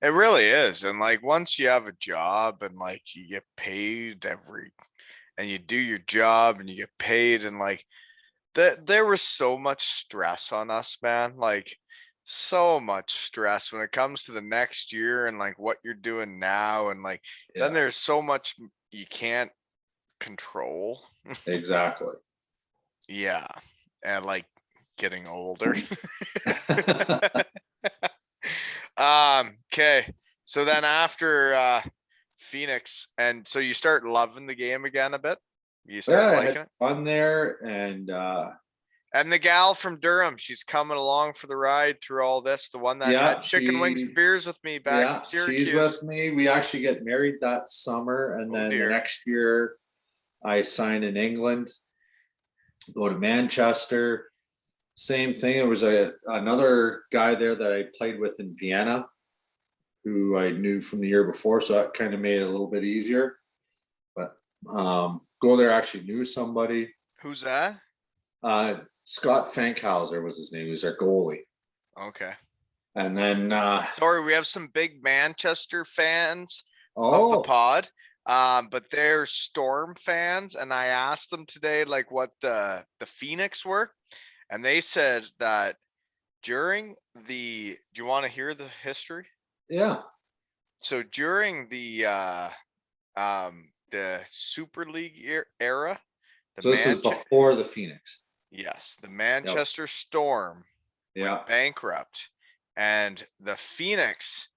It really is. And like once you have a job and like you get paid and you do your job and you get paid, and like there was so much stress on us, man. Like so much stress when it comes to the next year and like what you're doing now. And like then Yeah, there's so much you can't control. exactly. Yeah. And like getting older. Okay. So then after Phoenix, and so you start loving the game again a bit. You Yeah, start I had liking it. fun there, and And the gal from Durham, she's coming along for the ride through all this. The one that yeah, had chicken wings and beers with me back in she's Syracuse. with me. We actually get married that summer, and Oh then the dear. next year I sign in England, go to Manchester. Same thing. It was another guy there that I played with in Vienna, who I knew from the year before, so that kind of made it a little bit easier. But go there, actually knew somebody. Who's that? Scott Fankhauser was his name. He was our goalie. Okay. And then Sorry, we have some big Manchester fans of the oh, pod. But they're Storm fans, and I asked them today like what the Phoenix were, and they said that during do you want to hear the history? yeah. So during the Super League era, the So this is before the Phoenix. yes, the Yep. Manchester Storm went bankrupt, and the Phoenix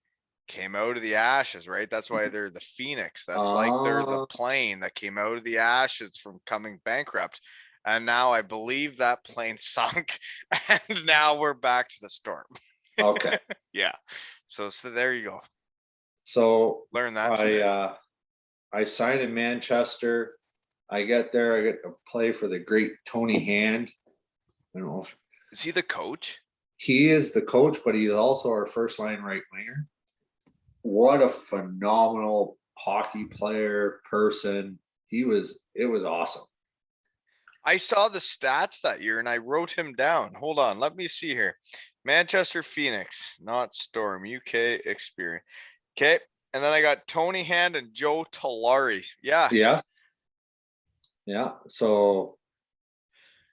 came out of the ashes, right? That's why they're the Phoenix. That's like they're the plane that came out of the ashes from coming bankrupt. And now I believe that plane sunk, and now we're back to the storm. Okay. Yeah. So there you go. So learn that. I signed in Manchester. I get there. I get to play for the great Tony Hand. I don't know if is he the coach? He is the coach, but he's also our first line right winger. What a phenomenal hockey player, person. It was awesome. I saw the stats that year and I wrote him down. Hold on, let me see here. Manchester Phoenix, not Storm, UK experience. Okay. And then I got Tony Hand and Joe Talari. Yeah. So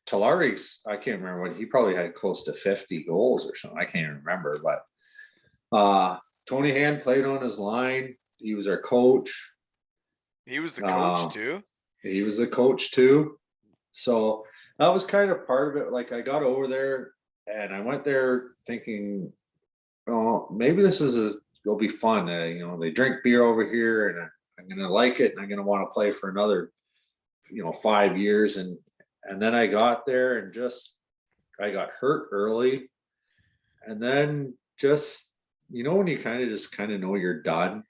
Talari's, I can't remember what he probably had, close to 50 goals or something. I can't even remember, but Tony Hand played on his line. He was our coach. He was the coach too. He was the coach too. So that was kind of part of it. Like, I got over there and I went there thinking, oh, maybe it'll be fun. They drink beer over here, and I'm going to like it, and I'm going to want to play for another, 5 years. And then I got there and I got hurt early. And then when you kind of know you're done.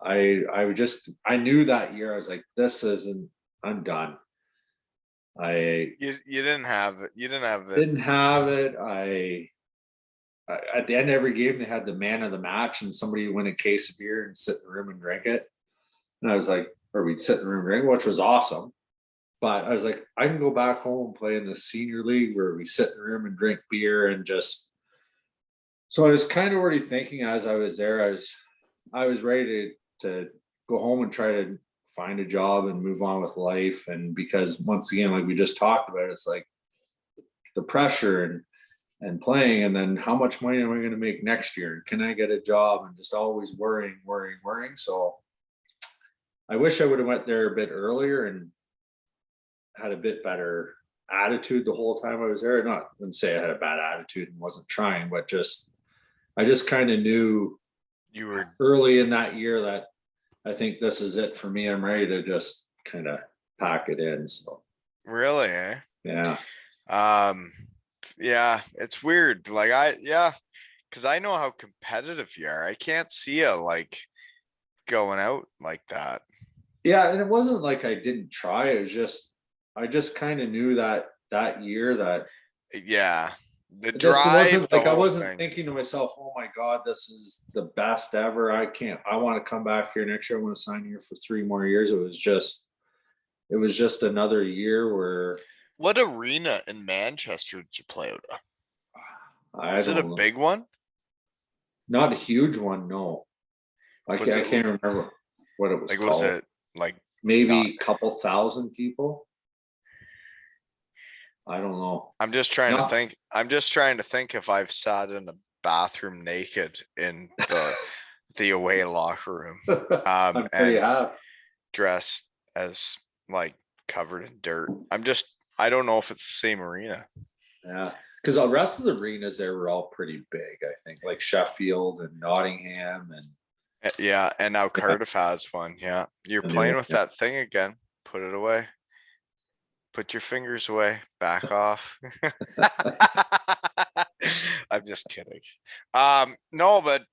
I knew that year, I was like, I'm done. You didn't have it. Didn't have it. I at the end of every game, they had the man of the match, and somebody would win a case of beer and sit in the room and drink it. And I was like, or we'd sit in the room and drink, which was awesome. But I was like, I can go back home and play in the senior league where we sit in the room and drink beer and just. So I was kind of already thinking as I was there, I was ready to go home and try to find a job and move on with life. And because once again, like we just talked about, it's like the pressure and playing, and then how much money am I going to make next year? And can I get a job? And just always worrying. So I wish I would have went there a bit earlier and had a bit better attitude the whole time I was there. I wouldn't say I had a bad attitude and wasn't trying, but I just kind of knew you were early in that year that I think this is it for me. I'm ready to just kind of pack it in. So really, eh? Yeah. Yeah, it's weird. Because I know how competitive you are. I can't see you like going out like that. Yeah, and it wasn't like I didn't try. It was I just kind of knew that year that the drive. I wasn't thinking to myself, oh my God, this is the best ever. I want to come back here next year. I want to sign here for 3 more years. It was just another year where. What arena in Manchester did you play out of? Is it a big one? Not a huge one, no. I can't remember what it was called. Was it like maybe a couple thousand people? I don't know. I'm just trying to think. I'm just trying to think if I've sat in a bathroom naked in the away locker room. I'm sure you have. Dressed as like covered in dirt. I don't know if it's the same arena. Yeah, because the rest of the arenas there were all pretty big, I think, like Sheffield and Nottingham and. Yeah, and now Cardiff has one. Yeah, you're playing with that thing again. Put it away. Put your fingers away. Back off. I'm just kidding. No, but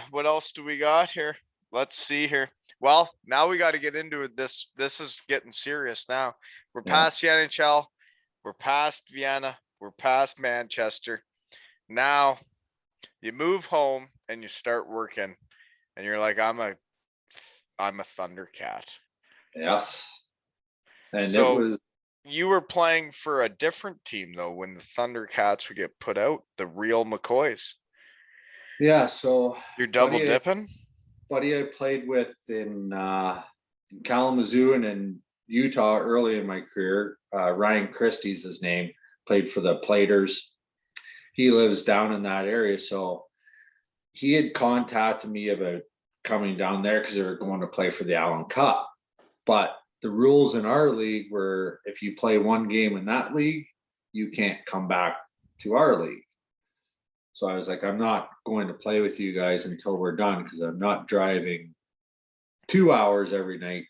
what else do we got here? Let's see here. Well, now we got to get into it. This is getting serious now. We're past the NHL. We're past Vienna. We're past Manchester. Now you move home and you start working, and you're like, I'm a Thundercat. Yes. And so you were playing for a different team though when the Thundercats would get put out, the real McCoys. Yeah, so you're double dipping. Buddy I played with in Kalamazoo and in Utah early in my career, Ryan Christie's his name, played for the Platers. He lives down in that area, so he had contacted me about coming down there because they were going to play for the Allen Cup. But the rules in our league were if you play one game in that league, you can't come back to our league. So I was like, I'm not going to play with you guys until we're done, because I'm not driving 2 hours every night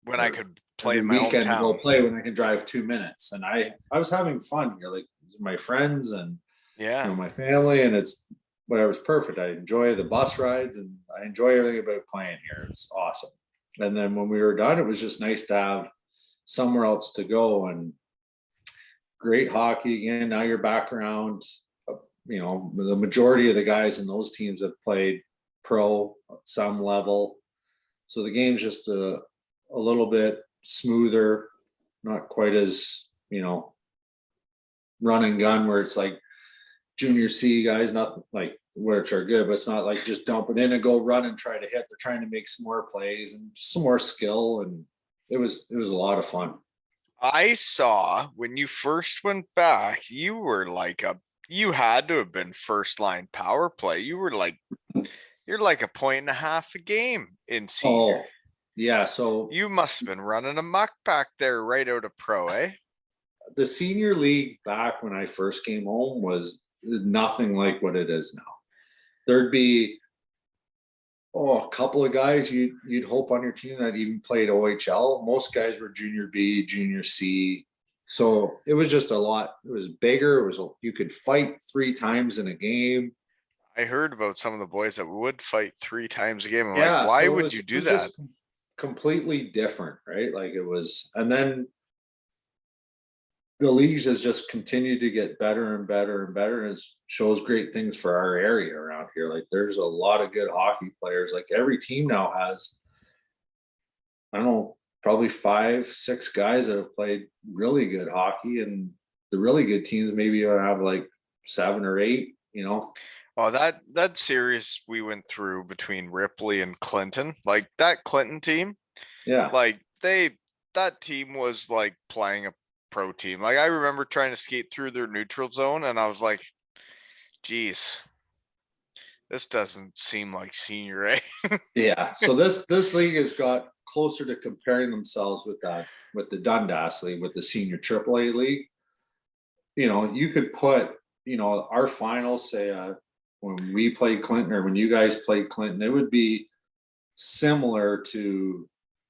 When I could play every in my weekend to go hometown. play when I can drive 2 minutes. And I was having fun. You're like, these are my friends and Yeah. my family, and it's whatever's perfect. I enjoy the bus rides and I enjoy everything about playing here. It's awesome. And then when we were done, it was just nice to have somewhere else to go, and great hockey again. Now you're back around, the majority of the guys in those teams have played pro at some level. So the game's just a little bit smoother, not quite as, run and gun where it's like junior C guys, nothing like, which are good, but it's not like just dump it in and go run and try to hit. They're trying to make some more plays and just some more skill. And it was a lot of fun. I saw when you first went back, you were like you had to have been first line power play. You're like a point and a half a game in senior. Oh, yeah. So You must have been running a muck back there right out of pro, eh? the senior league back when I first came home was nothing like what it is now. There'd be a couple of guys you'd hope on your team that even played OHL. Most guys were junior B, junior C. So it was just a lot. It was bigger. You could fight 3 times in a game. I heard about some of the boys that would fight 3 times a game. I'm like, Yeah, why so would you it do was that? just completely different, right? Like it was, and then the leagues has just continued to get better and better and better, and it shows great things for our area around here. Like there's a lot of good hockey players. Like every team now has, I don't know, probably 5, 6 guys that have played really good hockey, and the really good teams maybe have like 7 or 8. Oh, that series we went through between Ripley and Clinton, like that Clinton team, Yeah, like that team was like playing a pro team. Like I remember trying to skate through their neutral zone and I was like, geez, this doesn't seem like senior A. yeah. So this league has got closer to comparing themselves with the Dundas League, with the senior AAA league. You could put, our finals, say, when we played Clinton or when you guys played Clinton, it would be similar to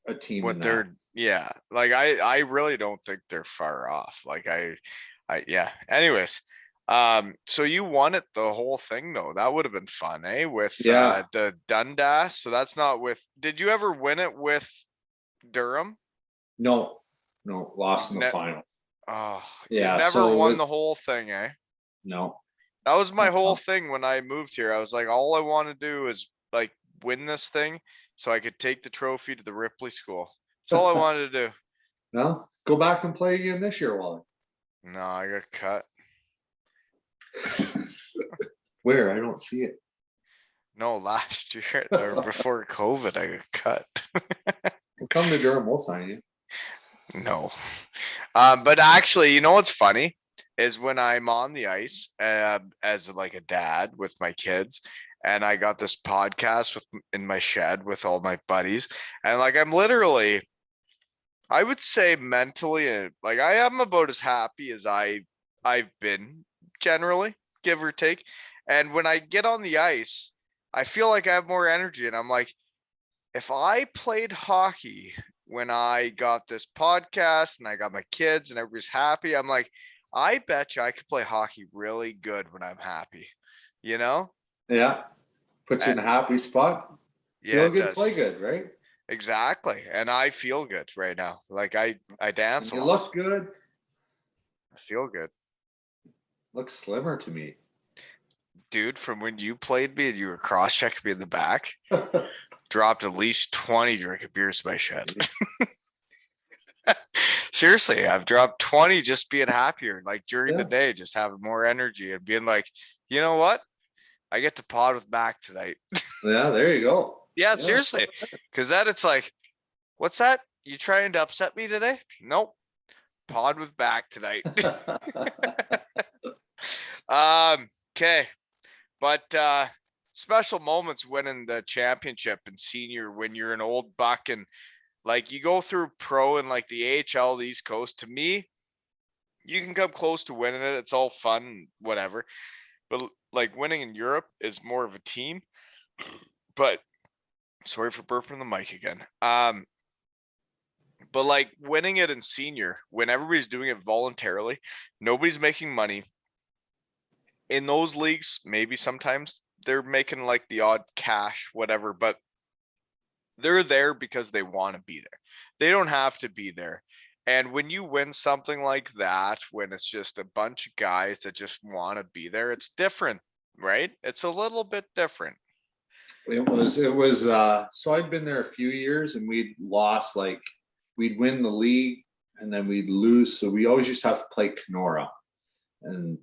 a team in What that. yeah, like I really don't think they're far off. Like yeah. Anyways, so you won it the whole thing though. That would have been fun, eh? With Yeah. the Dundas. So that's not with. Did you ever win it with Durham? No, lost in the Ne final. Oh, you Yeah. never So won the whole thing, eh? no. That was my whole thing when I moved here. I was like, all I want to do is like win this thing so I could take the trophy to the Ripley school. That's all I wanted to do. No, go back and play again this year, Wally. No, I got cut. Where? I don't see it. No, last year or before COVID, I got cut. We'll come to Durham. We'll sign you. No. But actually, you know what's funny is when I'm on the ice as like a dad with my kids, and I got this podcast in my shed with all my buddies, and like I'm literally, I would say mentally, like I am about as happy as I've been generally, give or take. And when I get on the ice, I feel like I have more energy, and I'm like, if I played hockey when I got this podcast and I got my kids and everybody's happy, I'm like, I bet you I could play hockey really good when I'm happy, you know? Yeah. Puts you in a happy spot. Yeah, Feel it good, play does. good, right? Exactly. And I feel good right now. Like I dance And a you lot. look good. I feel good. Look slimmer to me. Dude, from when you played me and you were cross-checking me in the back, dropped at least 20 drinking beers in my shed. Seriously, I've dropped 20 just being happier, like during the day, just having more energy and being like, you know what? I get to pod with Mack tonight. Yeah, there you go. Yeah, seriously. Because then it's like, what's that? You trying to upset me today? Nope. Pod with Mack tonight. Okay. But special moments winning the championship in senior when you're an old buck and like you go through pro and like the AHL, the East Coast, to me, you can come close to winning it. It's all fun, whatever. But like winning in Europe is more of a team. But sorry for burping the mic again. But like winning it in senior, when everybody's doing it voluntarily, nobody's making money. In those leagues, maybe sometimes they're making like the odd cash, whatever, but they're there because they want to be there. They don't have to be there. And when you win something like that, when it's just a bunch of guys that just want to be there, it's different, right? It's a little bit different. It was so I'd been there a few years and we'd lost, like we'd win the league and then we'd lose. So we always used to have to play Kenora and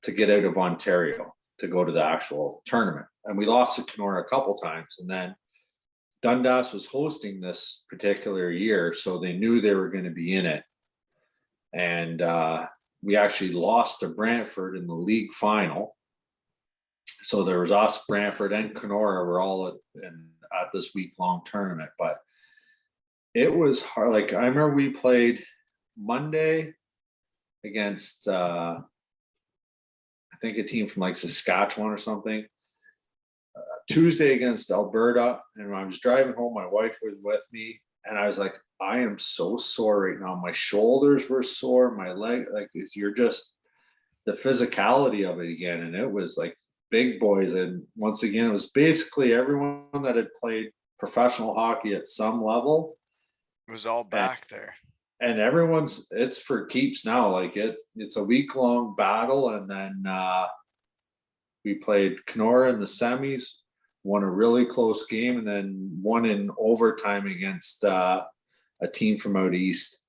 to get out of Ontario to go to the actual tournament. And we lost to Kenora a couple times. And then Dundas was hosting this particular year, so they knew they were going to be in it. And we actually lost to Brantford in the league final. So there was us, Brantford, and Kenora were all at this week-long tournament. But it was hard. Like I remember we played Monday against I think a team from like Saskatchewan or something. Tuesday against Alberta, and when I was driving home, my wife was with me, and I was like, I am so sore right now. My shoulders were sore, my leg, like you're just the physicality of it again. And it was like big boys. And once again, it was basically everyone that had played professional hockey at some level. It was all back there. And it's for keeps now. Like it's a week-long battle. And then we played Kenora in the semis, won a really close game, and then won in overtime against a team from out east.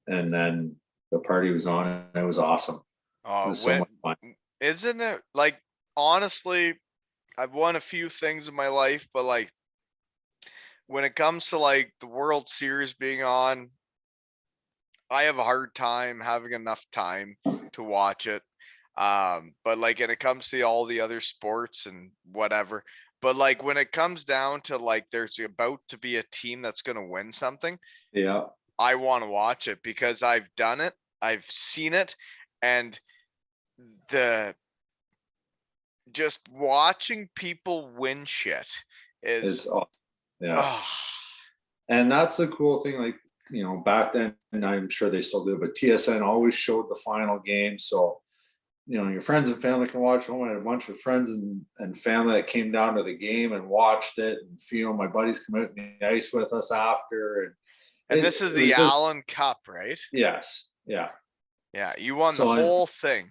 And then the party was on, and it was awesome. It was so much fun. Isn't it like, honestly, I've won a few things in my life, but like when it comes to like the World Series being on, I have a hard time having enough time to watch it. But like when it comes to all the other sports and whatever, but like when it comes down to like there's about to be a team that's going to win something, Yeah, I want to watch it because I've done it, I've seen it, and the just watching people win shit is yes. And that's the cool thing. Like, you know, back then, and I'm sure they still do, but TSN always showed the final game. So, you know, your friends and family can watch home. I had a bunch of friends and family that came down to the game and watched it. And, you know, my buddies come out in the ice with us after. And this is the Allen Cup, right? Yes. Yeah. Yeah. You won the whole thing.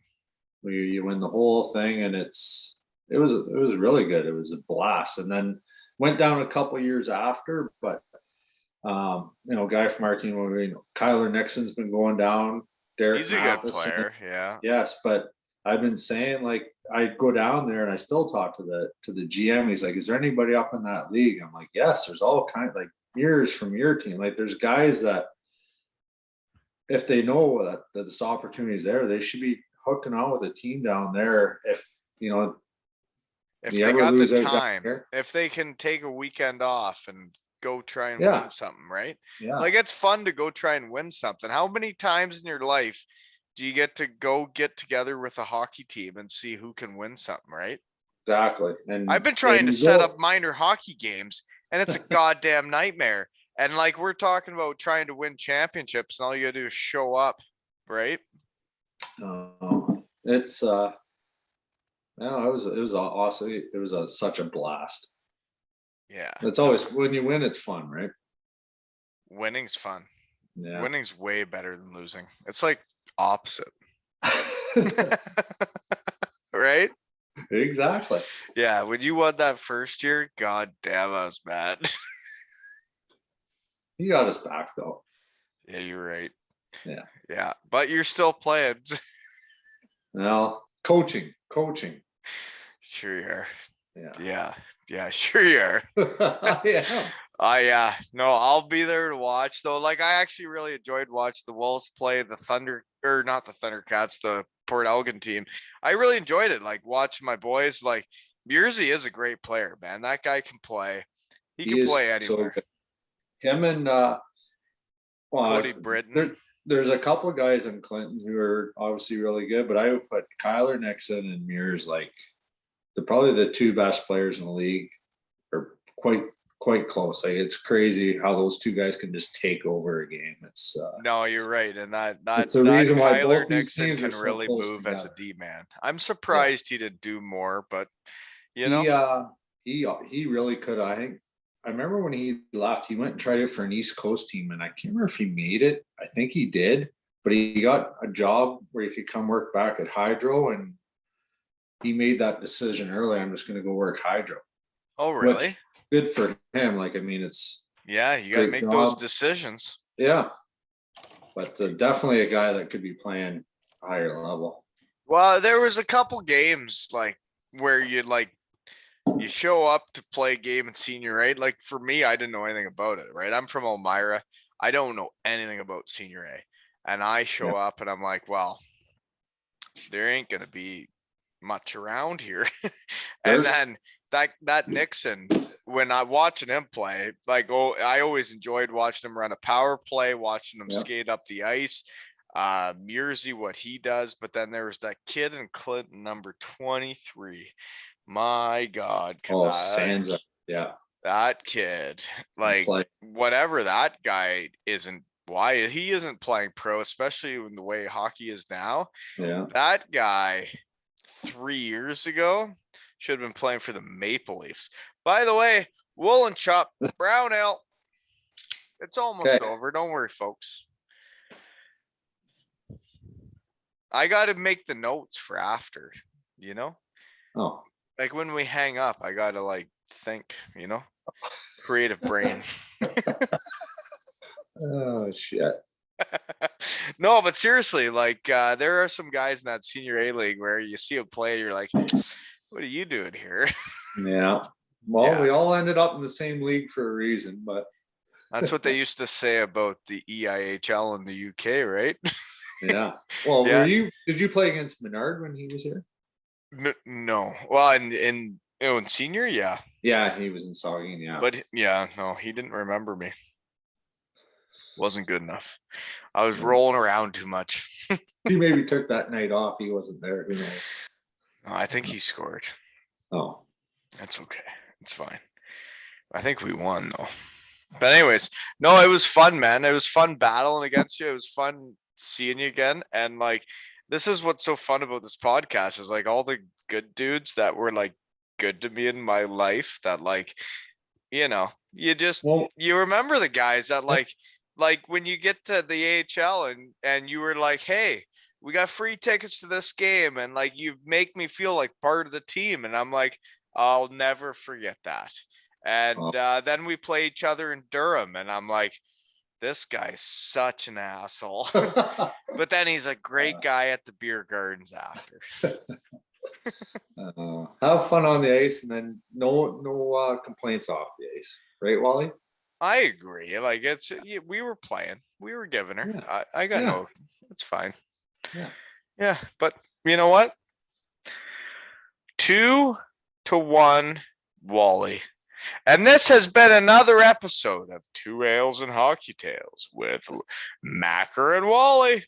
You win the whole thing, and it was really good. It was a blast. And then went down a couple years after, but you know, guy from our team, you know, Kyler Nixon's been going down. Derek, he's a good player. Yeah. Yes, but I've been saying, like, I go down there and I still talk to the GM. He's like, "Is there anybody up in that league?" I'm like, "Yes, there's all kinds, like mirrors from your team. Like, there's guys that if they know that this opportunity is there, they should be hooking on with a team down there. If you know, if they got the time, if they can take a weekend off and go try and win something, right? Yeah. Like it's fun to go try and win something. How many times in your life do you get to go get together with a hockey team and see who can win something, right? Exactly. And I've been trying to set up minor hockey games, and it's a goddamn nightmare. And like we're talking about trying to win championships, and all you gotta do is show up, right? It's no, it was awesome. It was such a blast. Yeah. It's always when you win, it's fun, right? Winning's fun. Yeah. Winning's way better than losing. It's like opposite. Right? Exactly. Yeah. When you won that first year, god damn, I was mad. You got us back though. Yeah, you're right. Yeah. Yeah. But you're still playing. Well, coaching. Sure you are. Yeah. Yeah, sure you are. Yeah. Yeah. No, I'll be there to watch though. Like I actually really enjoyed watching the Wolves play the not the Thundercats, the Port Elgin team. I really enjoyed it. Like watching my boys. Like Murzy is a great player, man. That guy can play. He can play anywhere. So him and Cody Britton. There's a couple of guys in Clinton who are obviously really good, but I would put Kyler Nixon and Mears like probably the two best players in the league are quite close. Like, it's crazy how those two guys can just take over a game. It's no, you're right, and that it's the reason why Kyler both these Nixon teams can are so really close move as a together. D-man. I'm surprised he didn't do more, but He really could. I remember when he left, he went and tried it for an East Coast team, and I can't remember if he made it. I think he did, but he got a job where he could come work back at Hydro, and he made that decision early. I'm just going to go work Hydro. Oh, really? Which, good for him. Like, I mean, it's you got to make those decisions. Yeah, but definitely a guy that could be playing higher level. Well, there was a couple games like where you show up to play a game in senior A. Like, for me, I didn't know anything about it, right? I'm from Elmira. I don't know anything about senior A. And I show up and I'm like, well, there ain't going to be much around here. And then that Nixon, when I watching him play, like, I always enjoyed watching him run a power play, watching him skate up the ice. Mearsy, what he does. But then there was that kid in Clinton, number 23. My God. Sansa. Yeah. That kid, like, whatever that guy isn't, why he isn't playing pro, especially in the way hockey is now. Yeah. That guy 3 years ago should have been playing for the Maple Leafs. By the way, Woolen Chop, brown ale. It's almost over. Don't worry, folks. I got to make the notes for after, Oh. Like, when we hang up, I got to think, creative brain. Oh, shit. No, but seriously, there are some guys in that senior A league where you see a play, you're like, what are you doing here? Yeah. Well, we all ended up in the same league for a reason, but that's what they used to say about the EIHL in the UK, right? Yeah. Well, did you play against Menard when he was here? No. Well, in senior, yeah. Yeah, he was in Saugeen, yeah. But no, he didn't remember me. Wasn't good enough. I was rolling around too much. He maybe took that night off. He wasn't there. Who knows? No, I think he scored. Oh. That's okay. It's fine. I think we won though. But anyways, no, it was fun, man. It was fun battling against you. It was fun seeing you again. And this is what's so fun about this podcast is all the good dudes that were good to me in my life that you just you remember the guys that when you get to the AHL and you were like, hey, we got free tickets to this game, and you make me feel like part of the team, and I'm like, I'll never forget that. And then we play each other in Durham, and I'm like, this guy's such an asshole. But then he's a great guy at the beer gardens after. Have fun on the ice, and then no complaints off the ice, right, Wally? I agree. We were playing, we were giving her. Yeah. I got no. It's fine. Yeah. But you know what? 2-1, Wally. And this has been another episode of Two Ales and Hockey Tales with Macker and Wally.